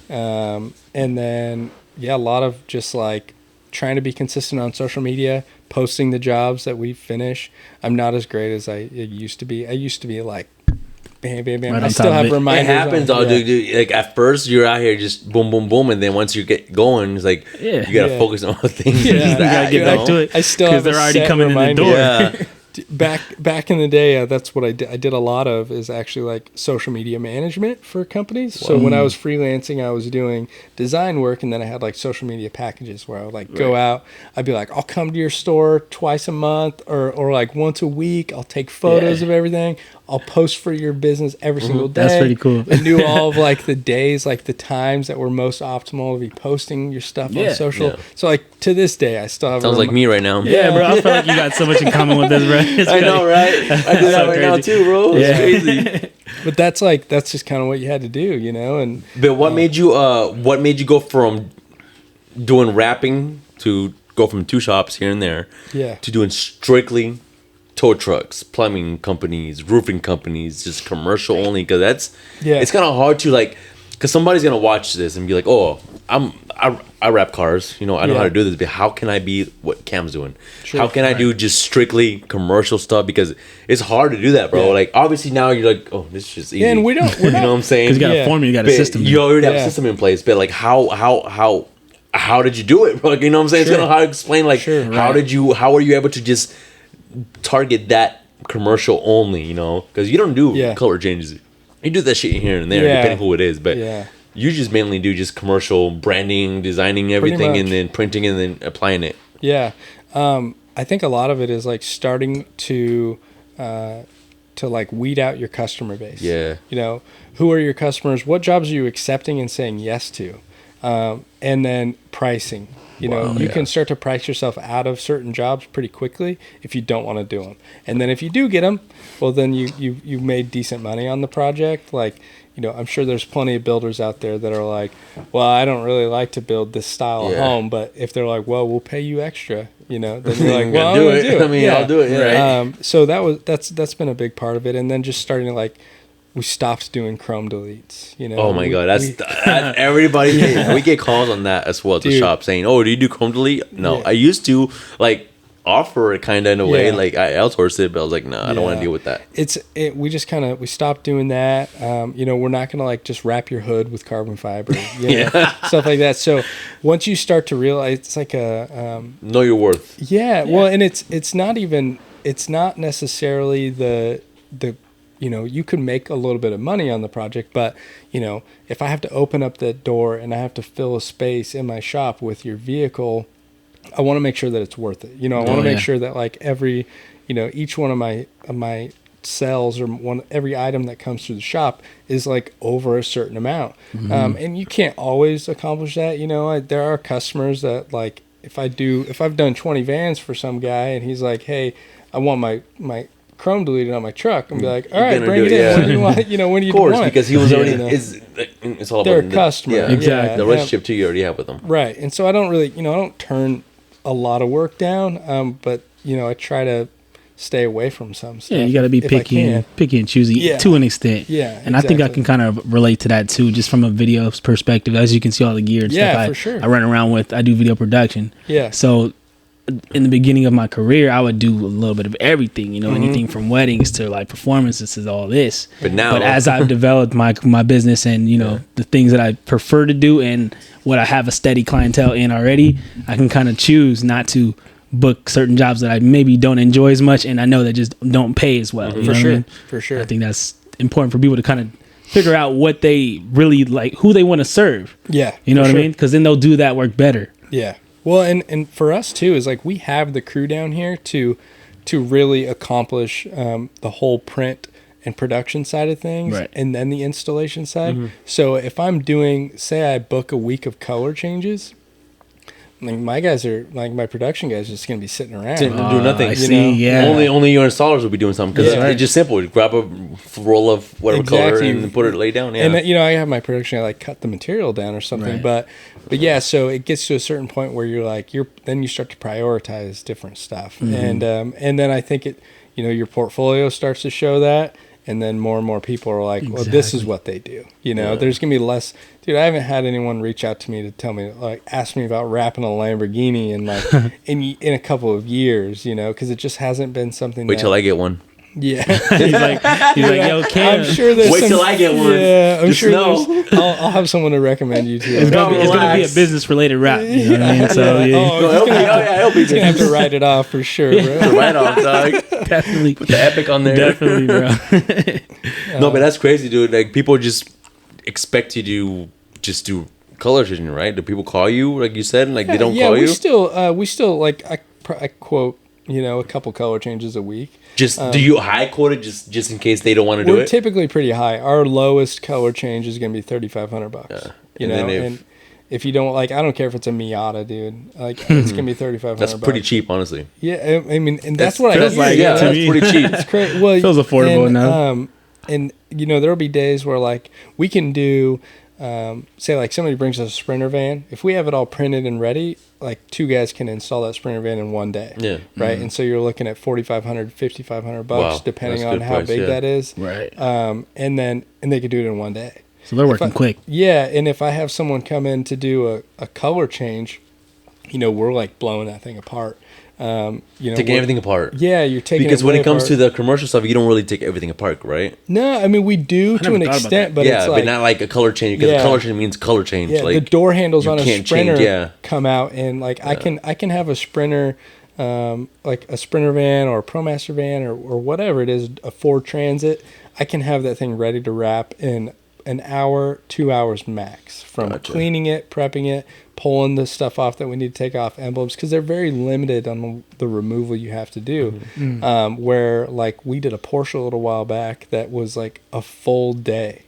And then a lot of just like trying to be consistent on social media, posting the jobs that we finish. I'm not as great as I used to be. I used to be like, bam, bam, bam. I still have reminders. It happens, dude. Like at first, you're out here just boom, boom, boom, and then once you get going, it's like you gotta focus on other things. You gotta get back to it. I still have they're already coming reminder. in the door. Back in the day, that's what I did a lot of, is actually like social media management for companies. So when I was freelancing, I was doing design work, and then I had like social media packages where I would like go out. I'd be like, I'll come to your store twice a month or like once a week. I'll take photos of everything. I'll post for your business every single day. That's pretty cool. I knew all of like the days, like the times that were most optimal to be posting your stuff on social. Yeah. So like to this day, I still have. Sounds like me right now. Yeah, bro. I feel like you got so much in common with us, bro. I know, right? I do that right now too, bro. It's crazy. But that's just kind of what you had to do, And but what made you go from doing rapping to go from 2 shops here and there to doing strictly tow trucks, plumbing companies, roofing companies, just commercial only? Because it's kind of hard to like, because somebody's gonna watch this and be like, oh, I wrap cars, I know how to do this, but how can I be what Cam's doing? Sure. How can I do just strictly commercial stuff? Because it's hard to do that, bro. Like obviously now you're like, oh, this is just easy. And we're not you know what I'm saying? Because you got a formula, you got a system. You already have a system in place, but like how did you do it, bro? You know what I'm saying? It's kind of hard to explain. Like how are you able to just target that commercial only? Because you don't do color changes. You do that shit here and there, depending who it is, but you just mainly do just commercial branding, designing everything, and then printing and then applying it. Yeah, I think a lot of it is like starting to like weed out your customer base. Yeah, who are your customers? What jobs are you accepting and saying yes to? And then pricing. You know, Wow, you yeah. can start to price yourself out of certain jobs pretty quickly if you don't want to do them. And then if you do get them, well, then you've made decent money on the project. Like, you know, I'm sure there's plenty of builders out there that are like, well, I don't really like to build this style of home, but if they're like, well, we'll pay you extra, you know, then you're like, well, I'm gonna do it. I mean, I'll do it. Yeah. So that's been a big part of it. And then just starting to like, we stopped doing Chrome deletes, you know. Oh my God, that's everybody. We get calls on that as well at the shop saying, "Oh, do you do Chrome delete?" No, I used to like offer it kind of in a way, like I outsourced it, but I was like, no, I don't want to deal with that. We just kind of we stopped doing that. You know, we're not gonna like just wrap your hood with carbon fiber, you know, stuff like that. So once you start to realize, it's like a know your worth. Yeah, well, and it's not necessarily the you know, you could make a little bit of money on the project, but, you know, if I have to open up that door and I have to fill a space in my shop with your vehicle, I want to make sure that it's worth it. You know, I want to make sure that like every, you know, each one of my cells or every item that comes through the shop is like over a certain amount. And you can't always accomplish that. You know, there are customers that like, if I've done 20 vans for some guy and he's like, hey, I want my Chrome deleted on my truck, and be like, all right, bring it in. When do you want? You know, when do you want it? Because he was already. It's all they're about a customer. Yeah, exactly. The relationship too you already have with them. Right, and so I don't really, you know, I don't turn a lot of work down, but you know, I try to stay away from some stuff. Yeah, you got to be picky and choosy to an extent. Yeah, and I think I can kind of relate to that too, just from a video perspective. As you can see, all the gear and stuff for sure. I run around with. I do video production. Yeah. So in the beginning of my career, I would do a little bit of everything, you know, anything from weddings to like performances to all this. But as I've developed my business and, you know, the things that I prefer to do and what I have a steady clientele in already, I can kind of choose not to book certain jobs that I maybe don't enjoy as much and I know that just don't pay as well. You know what I mean? For sure. I think that's important for people to kind of figure out what they really like, who they want to serve. Yeah. You know what I mean? Because then they'll do that work better. Yeah. Well, and for us too is like we have the crew down here to really accomplish the whole print and production side of things, and then the installation side. So if I'm doing, say, I book a week of color changes, like my guys are like my production guys are just gonna be sitting around do nothing. I see. Yeah. Only your installers will be doing something because it's just simple. You grab a roll of whatever color and put it lay down. Yeah. And you know, I have my production guy like cut the material down or something. But yeah, so it gets to a certain point where you're like then you start to prioritize different stuff, and then I think you know, your portfolio starts to show that. And then more and more people are like, well, this is what they do. You know, there's going to be less. Dude, I haven't had anyone reach out to me to tell me, like, ask me about wrapping a Lamborghini in, like, in a couple of years, you know, because it just hasn't been something. Wait till I get one. Yeah. he's like, yo, Cam. I'm sure there's Wait till I get one. Yeah, I'm just sure know. I'll have someone to recommend you to. It's gonna be a business related rap. You know what I mean? So He's gonna have to write it off for sure, bro. Right off, dog. Definitely Put the epic on there. Definitely, bro. No, but that's crazy, dude. Like people just expect you to just do color changing, right? Do people call you, like you said, like they don't call you? We still like I quote, you know, a couple color changes a week. Just do you high quote it just in case they don't want to do it? We're typically pretty high. Our lowest color change is going to be $3,500. Yeah. You know, and if you don't like, I don't care if it's a Miata, dude. Like it's going to be $3,500. That's pretty cheap, honestly. Yeah, I mean, and that's what I feels hear. like. Yeah, to that's me. pretty cheap. It's crazy. Well, feels affordable now. And you know, there'll be days where like we can do. Say like somebody brings us a Sprinter van. If we have it all printed and ready, like 2 guys can install that Sprinter van in one day. Yeah. Right. And so you're looking at $4,500, $5,500 Wow. depending on That's a good how price, big that is. Right. And they could do it in one day. So they're working quick. Yeah. And if I have someone come in to do a color change, you know, we're like blowing that thing apart. You know, taking everything apart. Yeah, you're taking because it when it comes apart. to the commercial stuff, you don't really take everything apart, right? No, I mean we do to an extent, but it's like, but not like a color change because a color change means color change. Yeah, like, the door handles on a Sprinter change, come out, and like I can have a Sprinter, like a Sprinter van or a ProMaster van or whatever it is, a Ford Transit. I can have that thing ready to wrap in an hour, 2 hours max from cleaning it, prepping it, pulling the stuff off that we need to take off, emblems, because they're very limited on the removal you have to do. Where like we did a Porsche a little while back that was like a full day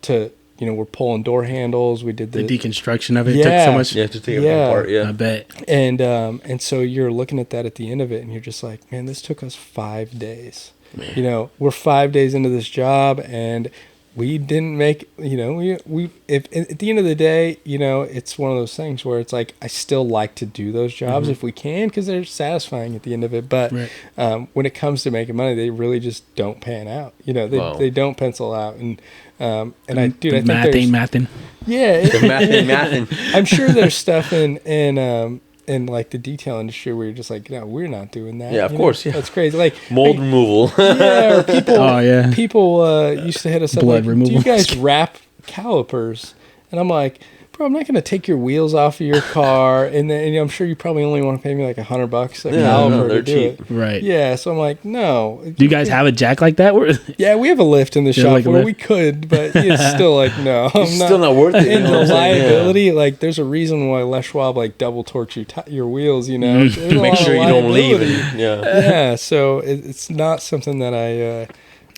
to we're pulling door handles. We did the deconstruction of it took so much. Yeah, to take it apart. Yeah, I bet. And so you're looking at that at the end of it, and you're just like, man, this took us 5 days. Man. We're 5 days into this job, and we didn't make, if at the end of the day, it's one of those things where it's like, I still like to do those jobs if we can, because they're satisfying at the end of it. But when it comes to making money, they really just don't pan out. They don't pencil out. And I think math ain't mathing. Yeah. The math ain't mathing. I'm sure there's stuff in like the detail industry where you're just like, no, we're not doing that. Yeah, of course. Yeah, that's crazy. Like mold removal. Yeah, or people. Oh yeah. People used to hit us up Blood like, removal. do you guys wrap calipers? And I'm like, bro, I'm not going to take your wheels off of your car, and then I'm sure you probably only want to pay me like $100 a caliper to do cheap. it. Right. Yeah. So I'm like, no. Do you guys have a jack like that? Yeah, we have a lift in the shop like a where lift? we could, but it's still like, no, I'm It's still not worth it. And you know the what I'm saying? liability, like, there's a reason why Les Schwab like double torques your wheels. There's a Make lot sure of you don't leave. liability. Yeah. So it's not something that I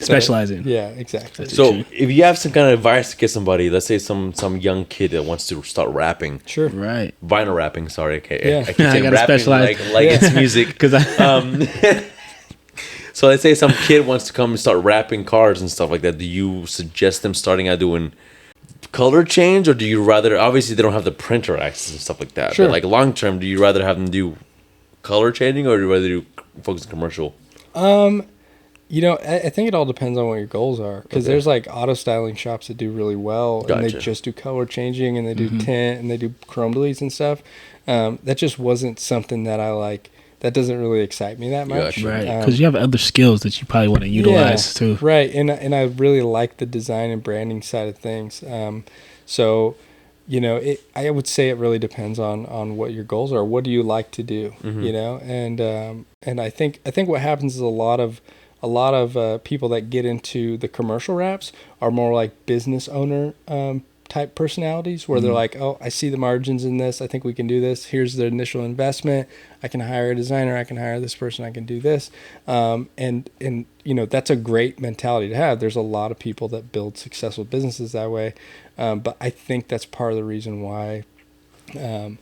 specialize in. Yeah, exactly. So if you have some kind of advice to give somebody, let's say some young kid that wants to start rapping, Sure. Right. vinyl rapping. Sorry, okay. Yeah. I keep saying gotta rapping specialize. like it's music. Because So let's say some kid wants to come and start rapping cars and stuff like that. Do you suggest them starting out doing color change, or do you rather? Obviously, they don't have the printer access and stuff like that. Sure. But like long term, do you rather have them do color changing, or do you rather do focus on commercial? I think it all depends on what your goals are, because there's like auto styling shops that do really well, and they Gotcha. just do color changing, and they do tint, and they do chrome deletes and stuff. That just wasn't something that I like. That doesn't really excite me that much. Gotcha. right, because you have other skills that you probably want to utilize too. Right, and I really like the design and branding side of things. So, I would say it really depends on what your goals are. What do you like to do? And I think what happens is a lot of people that get into the commercial raps are more like business owner type personalities, where they're like, oh, I see the margins in this. I think we can do this. Here's the initial investment. I can hire a designer. I can hire this person. I can do this. And that's a great mentality to have. There's a lot of people that build successful businesses that way. But I think that's part of the reason why the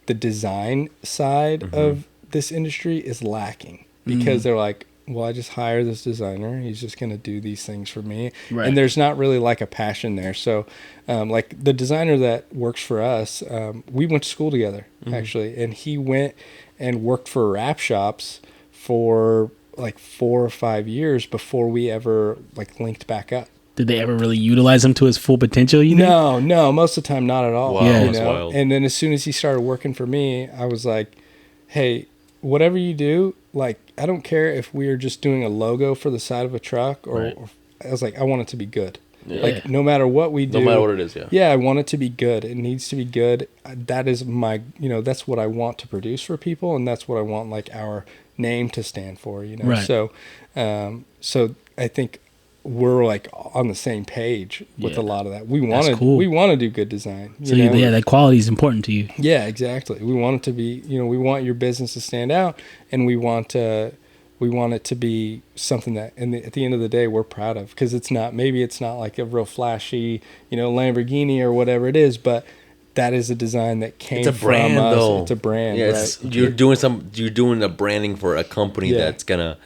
design side of this industry is lacking, because they're like, well, I just hire this designer. He's just going to do these things for me. Right. And there's not really like a passion there. So like the designer that works for us, we went to school together actually. And he went and worked for rap shops for like 4 or 5 years before we ever like linked back up. Did they ever really utilize him to his full potential? You know? No, most of the time, not at all. Wow, that's wild. And then as soon as he started working for me, I was like, hey, whatever you do, like, I don't care if we are just doing a logo for the side of a truck or I was like, I want it to be good. Yeah. Like, no matter what we do. No matter what it is, yeah. Yeah, I want it to be good. It needs to be good. That is my, that's what I want to produce for people. And that's what I want, like, our name to stand for, Right. So, so I think we're like on the same page with a lot of that. We want to, cool. we want to do good design. So yeah, that quality is important to you. Yeah, exactly. We want it to be, we want your business to stand out, and we want it to be something that, at the end of the day, we're proud of, because maybe it's not like a real flashy, Lamborghini or whatever it is, but that is a design that came It's a brand, from us. though. It's a brand. Yeah, right? you're doing the branding for a company that's gonna,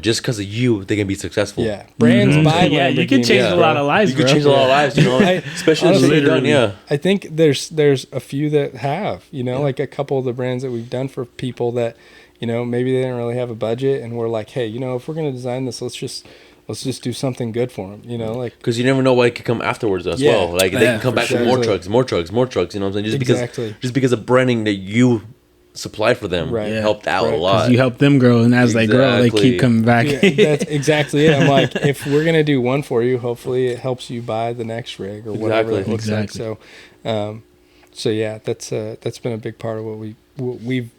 just because of you, they can be successful. Yeah, brands buy Yeah, you can Lamborghinis, change a bro. lot of lives, You bro. can change a lot of lives, especially honestly, if you're done. Yeah, I think there's a few that have, like a couple of the brands that we've done for people that, maybe they didn't really have a budget, and we're like, hey, if we're gonna design this, let's just do something good for them, like, because you never know what could come afterwards as Yeah. well. Like they can come for back sure. with more drugs. You know what I'm saying? Just because of branding that you supplied for them Right. helped out a Right. lot. You help them grow, and as they grow, they Exactly. keep coming back. Yeah, that's exactly it. I'm like, if we're gonna do one for you, hopefully it helps you buy the next rig or whatever it Exactly. looks Exactly. like. So yeah, that's been a big part of what we've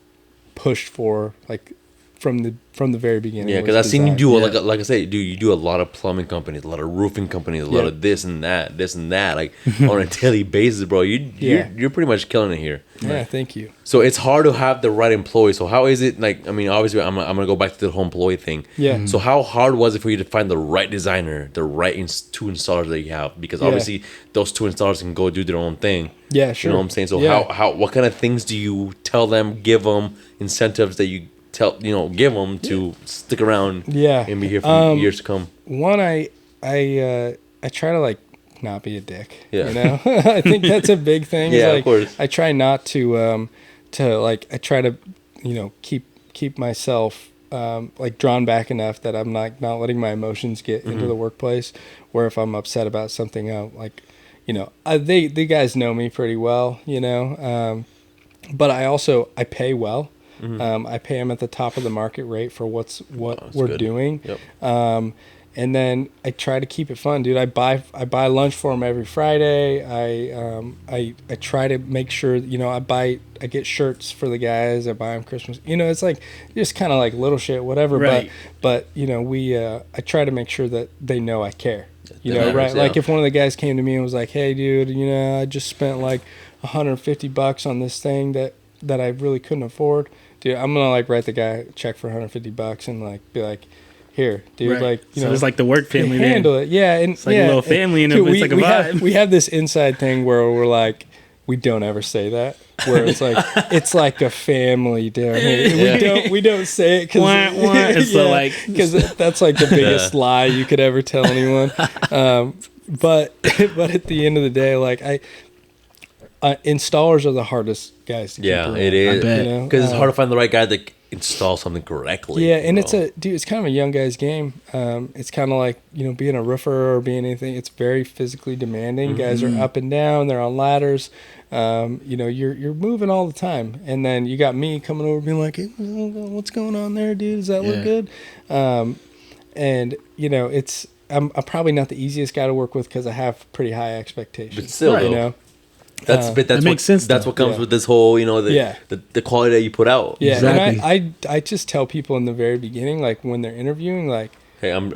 pushed for, like, from the very beginning. Yeah, because I've seen you do like I said, dude. You do a lot of plumbing companies, a lot of roofing companies, a lot of this and that, like on a daily basis, bro. You're pretty much killing it here. Yeah, thank you. So it's hard to have the right employee. So how is it like? I mean, obviously, I'm gonna go back to the whole employee thing. Yeah. So how hard was it for you to find the right designer, the right two installers that you have? Because obviously, those two installers can go do their own thing. Yeah, sure. You know what I'm saying? So how what kind of things do you tell them? Give them incentives that you give them to stick around. Yeah. And be here for years to come. One, I try to like not be a dick. Yeah. You know, I think that's a big thing. Yeah, like, of course. I try not to like I try to keep myself like drawn back enough that I'm not letting my emotions get into the workplace. Where if I'm upset about something, the guys know me pretty well, but I pay well. I pay them at the top of the market rate for what we're good. doing. Yep. And then I try to keep it fun, dude. I buy lunch for them every Friday. I try to make sure, I get shirts for the guys. I buy them Christmas. It's like just kind of like little shit, whatever. Right. But I try to make sure that they know I care. Matters, right? Yeah. Like if one of the guys came to me and was like, "Hey, dude, I just spent like $150 on this thing that I really couldn't afford." Dude, I'm gonna like write the guy a check for $150 and like be like, "Here, dude." Right. Like, so it's like the work family. Handle it, yeah. And it's like a little family, and it's like a vibe. We have this inside thing where we're like, we don't ever say that. Where it's like it's like a family down here. We don't say it because that's like the biggest lie you could ever tell anyone. But at the end of the day, like installers are the hardest guys to keep around. It is because it's hard to find the right guy that install something correctly. Yeah, and it's kind of a young guy's game. It's kind of like being a roofer or being anything. It's very physically demanding. Guys are up and down. They're on ladders. You're moving all the time, and then you got me coming over being like, "Hey, what's going on there, dude? Does that look good?" And it's I'm probably not the easiest guy to work with because I have pretty high expectations. But still, that makes sense. That's what comes with this whole, the quality that you put out. Yeah, exactly. And I just tell people in the very beginning, like when they're interviewing, like, hey, I'm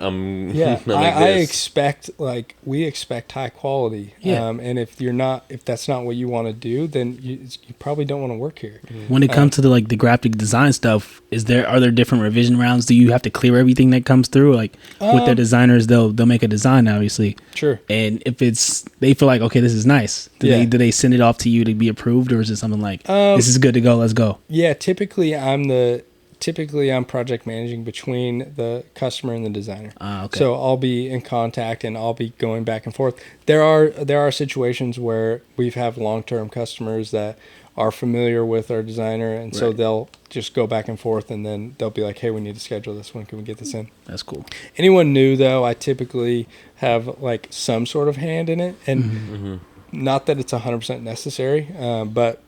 we expect high quality. Yeah. And if that's not what you want to do, then you probably don't want to work here. When it comes to the graphic design stuff, are there different revision rounds? Do you have to clear everything that comes through? Like with their designers, they'll make a design, obviously. Sure. And if they feel like, okay, this is nice, do they send it off to you to be approved, or is it something like, this is good to go, let's go? Yeah, typically I'm project managing between the customer and the designer. Okay. So I'll be in contact and I'll be going back and forth. There are situations where we have long-term customers that are familiar with our designer, and so they'll just go back and forth, and then they'll be like, "Hey, we need to schedule this. When can we get this in?" That's cool. Anyone new though, I typically have like some sort of hand in it, and not that it's 100% necessary, but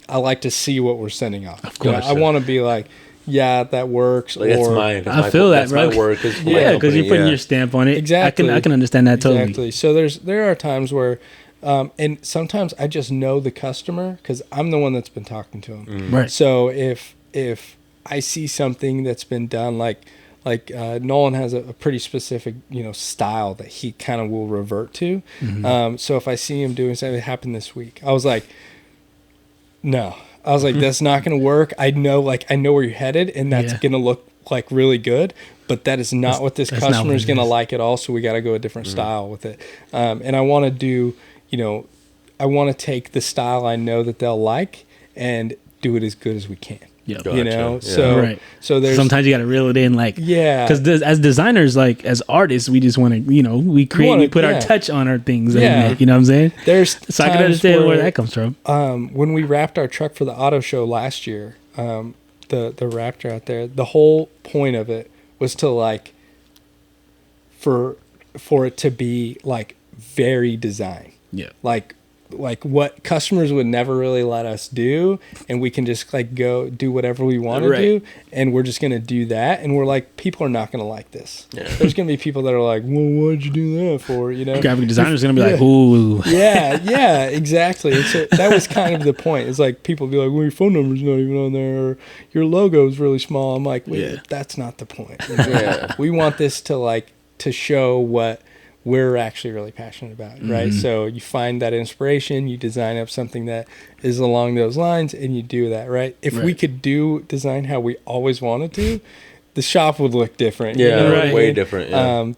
I like to see what we're sending off. Of course, I want to be like, yeah, that works. Like, that's mine. I feel that, bro. That's my work. Because you're putting your stamp on it. Exactly. I can understand that totally. Exactly. So there are times where, and sometimes I just know the customer because I'm the one that's been talking to them. Right. So if I see something that's been done, like Nolan has a pretty specific style that he kind of will revert to. So if I see him doing something that happened this week, I was like, no. I was like, that's not going to work. I know where you're headed, and that's going to look like really good, but that is not what this customer is going to like at all. So we got to go a different style with it. And I want to do, I want to take the style I know that they'll like and do it as good as we can. Yep. So so there's sometimes you got to reel it in, because as designers, as artists, we just want to we create, we put our touch on our things, and, you know what I'm saying. So I can understand where that comes from. When we wrapped our truck for the auto show last year, the Raptor out there, the whole point of it was to for it to be very design. Yeah. like what customers would never really let us do, and we can just like go do whatever we want to do, and we're just gonna do that, and we're like, people are not gonna like this. There's gonna be people that are like, well, why'd you do that for? You know, graphic designer's gonna be like, ooh, yeah, exactly. And so that was kind of the point. It's like people be like, well, your phone number's not even on there, or your logo's really small. I'm like, wait, that's not the point. You know? We want this to show what we're actually really passionate about, right? So you find that inspiration, you design up something that is along those lines, and you do that, right? If we could design how we always wanted to, the shop would look different. Way different. Yeah.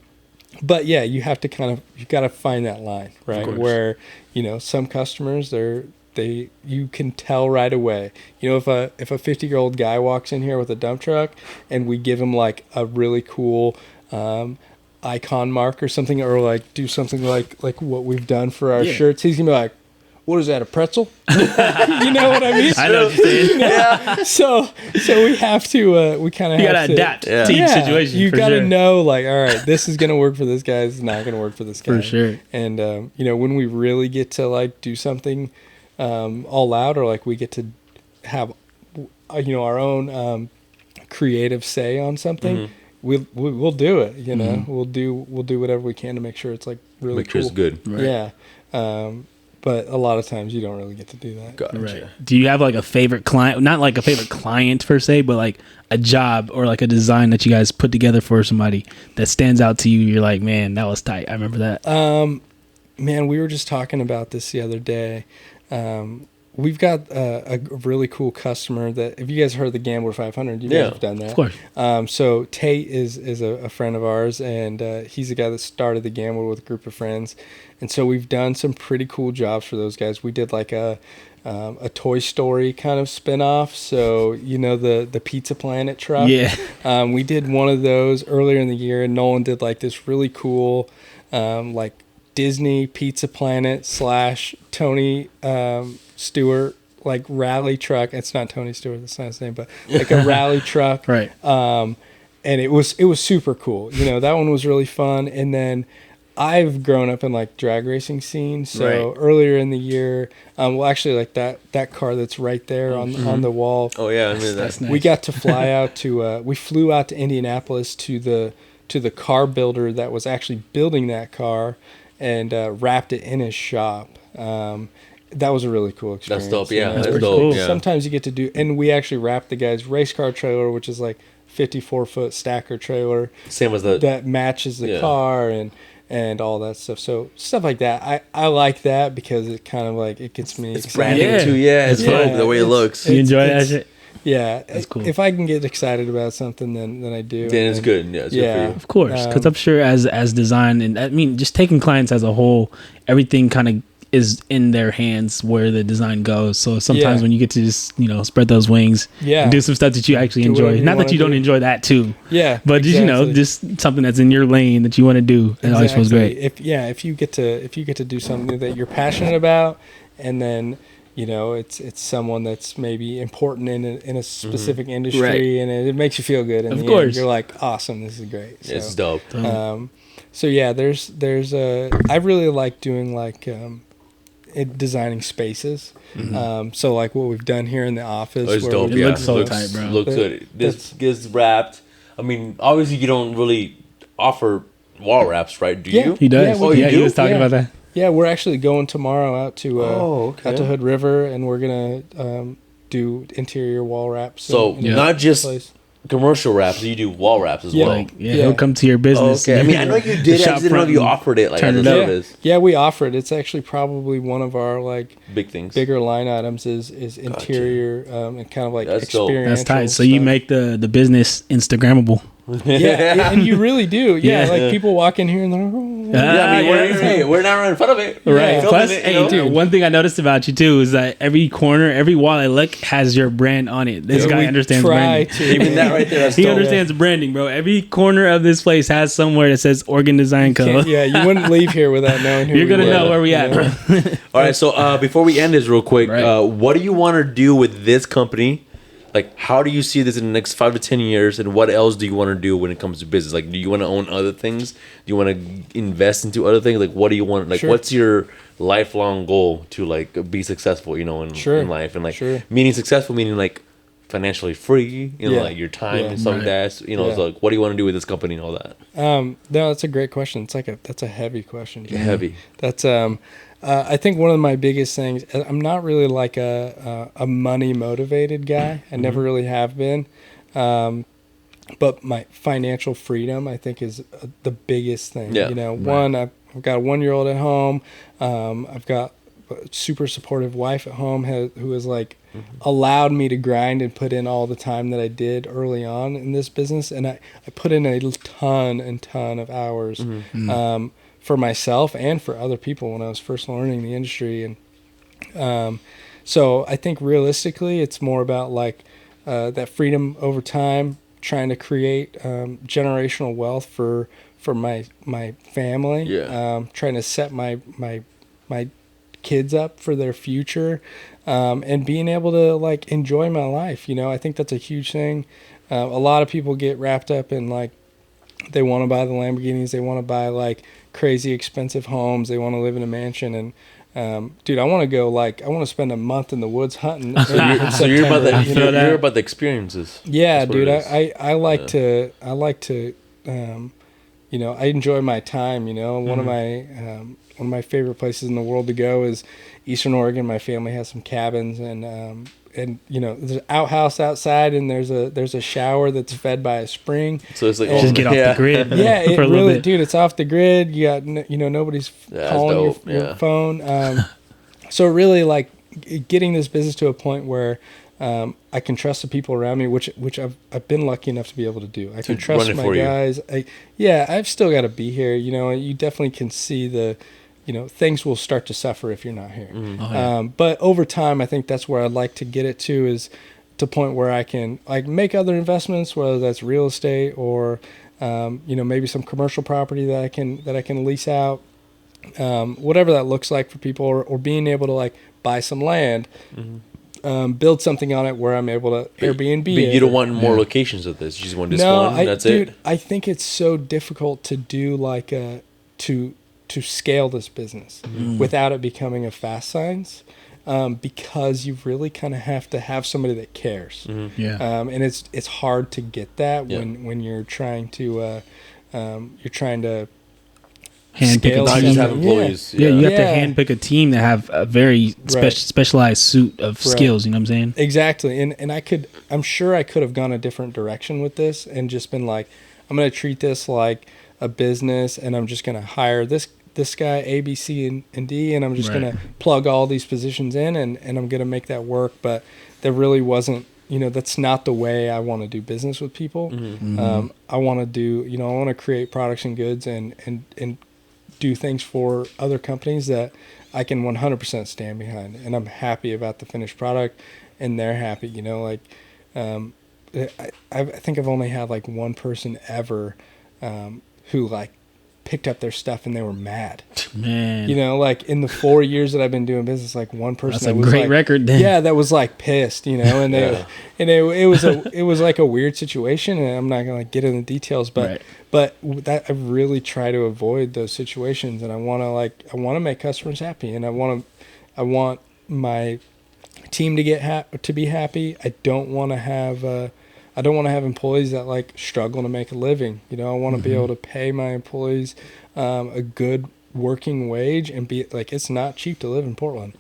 But yeah, you have to you got to find that line, right? Where, you know, some customers, you can tell right away. You know, if a 50-year-old guy walks in here with a dump truck and we give him like a really cool icon mark or something, or like do something like what we've done for our shirts, he's gonna be like, what is that, a pretzel? You know what I mean? I know what you're saying. You know? So we have to we kind of have gotta to adapt to each situation. You gotta know, like, all right, this is gonna work for this guy, it's not gonna work for this guy, for sure. And you know, when we really get to like do something all out, or like we get to have you know, our own creative say on something, we'll do it, you know. We'll do whatever we can to make sure it's like really make sure cool. it's good. Yeah. But a lot of times you don't really get to do that. Gotcha. Right. Do you have like a favorite client? Not like a favorite client per se, but like a job or like a design that you guys put together for somebody that stands out to you? You're like, man, that was tight. I remember that. Man, we were just talking about this the other day. We've got a really cool customer that, if you guys heard the Gambler 500, you guys have done that. Of course. So Tate is a friend of ours, and he's the guy that started the Gambler with a group of friends. And so we've done some pretty cool jobs for those guys. We did like a Toy Story kind of spinoff. So, you know, the Pizza Planet truck. Yeah. We did one of those earlier in the year, and Nolan did like this really cool like Disney Pizza Planet / Tony Stewart like rally truck. It's not Tony Stewart, that's not his name, but like a rally truck. Right. And it was super cool. You know, that one was really fun. And then I've grown up in like drag racing scene. So earlier in the year, well, actually like that car that's right there on the wall. Oh yeah, I mean that's nice. We got to fly out to we flew out to Indianapolis to the car builder that was actually building that car, and wrapped it in his shop. That was a really cool experience. That's dope. Yeah, you know? that's dope. Cool. Yeah. Sometimes you get to do, and we actually wrapped the guy's race car trailer, which is like 54-foot stacker trailer. Same as that matches the car and all that stuff. So stuff like that, I like that because it kind of like it gets me. It's excited. branding too. Yeah, it's fun the way it looks. You enjoy that shit? Yeah, that's cool. If I can get excited about something, then I do. Then it's good. Yeah, it's good for you. Of course, because I'm sure as design, and I mean just taking clients as a whole, everything kind of is in their hands where the design goes. So sometimes when you get to just, you know, spread those wings and do some stuff that you actually enjoy. Not that you don't enjoy that too. Yeah. But just, you know, just something that's in your lane that you want to do. It always feels great. If you get to do something that you're passionate about, and then, you know, it's someone that's maybe important in a specific industry, and it makes you feel good. And of course, you're like, awesome, this is great. So, it's dope. So yeah, there's I really like doing like designing spaces. So like what we've done here in the office. It's dope. It looks so tight, bro. Looks good. This gets wrapped. I mean, obviously you don't really offer wall wraps, right? Do you? He does. Yeah, he was talking about that. Yeah, we're actually going tomorrow out to out to Hood River, and we're gonna do interior wall wraps. So not just commercial wraps, you do wall wraps as well. Like, he'll come to your business. Okay. I mean, I know you did. I just didn't know if you offered it like as a service. Yeah, we offer it. It's actually probably one of our like bigger line items is interior and kind of like experiential. That's tight. So you make the business Instagrammable. Yeah, and you really do. Yeah, like people walk in here and they're like, oh. I mean, we're not right in front of it. Right. Plus, one thing I noticed about you too is that every corner, every wall I look has your brand on it. This guy understands branding. Even that right there. He understands branding, bro. Every corner of this place has somewhere that says Organ Design Co. Yeah, you wouldn't leave here without knowing who You're going to know where we at, bro. All right, so before we end this real quick, what do you want to do with this company like, how do you see this in the next 5 to 10 years, and what else do you want to do when it comes to business? Like, do you want to own other things? Do you want to invest into other things? Like, what do you want? Like, what's your lifelong goal to like be successful? You know, in life, and like meaning successful, meaning like financially free. You know, like your time and stuff like that. So, you know, so like, what do you want to do with this company and all that? No, that's a great question. That's a heavy question. Jimmy. Heavy. That's I think one of my biggest things. I'm not really like a money motivated guy. I never really have been. But my financial freedom, I think, is the biggest thing. Yeah. You know, one, I've got a 1-year-old at home. I've got a super supportive wife at home who has like allowed me to grind and put in all the time that I did early on in this business. And I put in a ton of hours for myself and for other people when I was first learning the industry. And so I think realistically, it's more about like that freedom over time, trying to create generational wealth for my family. Trying to set my kids up for their future, and being able to like enjoy my life. You know, I think that's a huge thing. A lot of people get wrapped up in like they want to buy the Lamborghinis, they want to buy like crazy expensive homes, they want to live in a mansion, and dude, I want to spend a month in the woods hunting. So you're about you're about the experiences. Yeah, dude. I like to you know, I enjoy my time. You know, one of my favorite places in the world to go is Eastern Oregon. My family has some cabins, and you know, there's an outhouse outside, and there's a shower that's fed by a spring. So it's like just get off the grid. Yeah, it really, dude, it's off the grid. You got nobody's calling your phone. So really, like getting this business to a point where I can trust the people around me, which I've been lucky enough to be able to do. I can trust my guys. I've still got to be here. You know, you definitely can see things will start to suffer if you're not here. But over time, I think that's where I'd like to get it to, is to a point where I can like make other investments, whether that's real estate or maybe some commercial property that I can lease out, whatever that looks like for people, or being able to like buy some land. Build something on it where I'm able to Airbnb it. But you don't want more locations of this. You just want this one. That's it. Dude, I think it's so difficult to do like to scale this business without it becoming a fast science, because you really kind of have to have somebody that cares. And it's hard to get that when you're trying to handpick a team. Just have employees. You have to handpick a team that have a very specialized suit of skills. You know what I'm saying? Exactly. And I'm sure I could have gone a different direction with this and just been like, I'm going to treat this like a business, and I'm just going to hire this guy A, B, C, and D, and I'm just going to plug all these positions in, and I'm going to make that work. But that really wasn't. That's not the way I want to do business with people. I want to do. I want to create products and goods and do things for other companies that I can 100% stand behind, and I'm happy about the finished product, and they're happy. I think I've only had like one person ever who like picked up their stuff and they were mad. Man, like in the 4 years that I've been doing business, like one person that's a great record. Then. Yeah, that was like pissed, and it was like a weird situation, and I'm not gonna like get into the details, but that I really try to avoid those situations, and I want to make customers happy, and I want my team to be happy. I don't want to have employees that like struggle to make a living. I want to be able to pay my employees a good working wage, and be like, it's not cheap to live in Portland.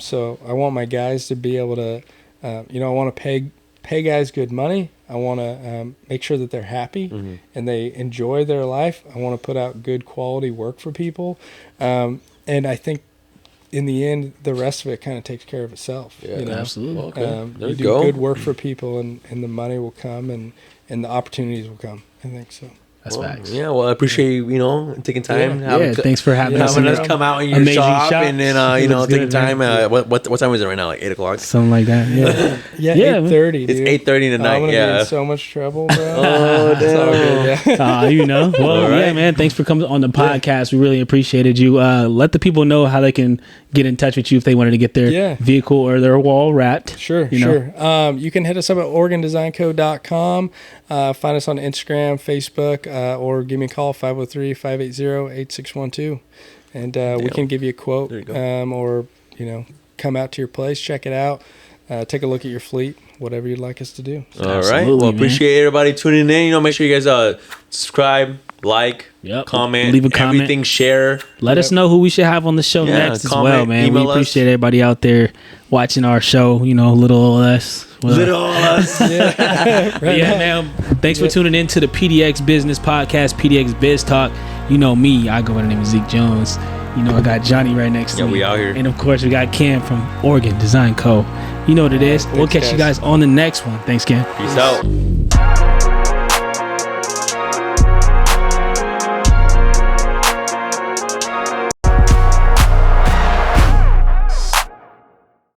So I want my guys to be able to, I want to pay guys good money. I want to make sure that they're happy and they enjoy their life. I want to put out good quality work for people. And I think in the end, the rest of it kind of takes care of itself. Yeah, absolutely. Okay. You do good work for people, and the money will come, and the opportunities will come. I think so. That's facts. Yeah, well, I appreciate you taking time. Thanks for having us. Having us come out in your amazing shop, shop. and then taking time. What time is it right now? Like 8:00. Something like that. Yeah. Yeah, 8:30. It's 8:30 tonight. I'm gonna be in so much trouble, bro. Oh, It's all good, yeah. Well, yeah, man. Thanks for coming on the podcast. We really appreciated you. Let the people know how they can get in touch with you if they wanted to get their vehicle or their wall wrapped. Sure. You can hit us up at OregonDesignCo.com. Find us on Instagram, Facebook, or give me a call, 503-580-8612. And we can give you a quote, or, come out to your place, check it out, take a look at your fleet, whatever you'd like us to do. So. All right. Well, appreciate everybody tuning in. Make sure you guys subscribe, like, comment, leave a comment, everything, share. Let us know who we should have on the show next as well, man. We appreciate everybody out there watching our show. Little old us. Little old us. Man. Thanks for tuning in to the PDX Business Podcast, PDX Biz Talk. You know me. I go by the name of Zeke Jones. I got Johnny right next to me. Yeah, we out here. And of course, we got Cam from Oregon Design Co. You know what it is. We'll catch you guys on the next one. Thanks, Cam. Peace out.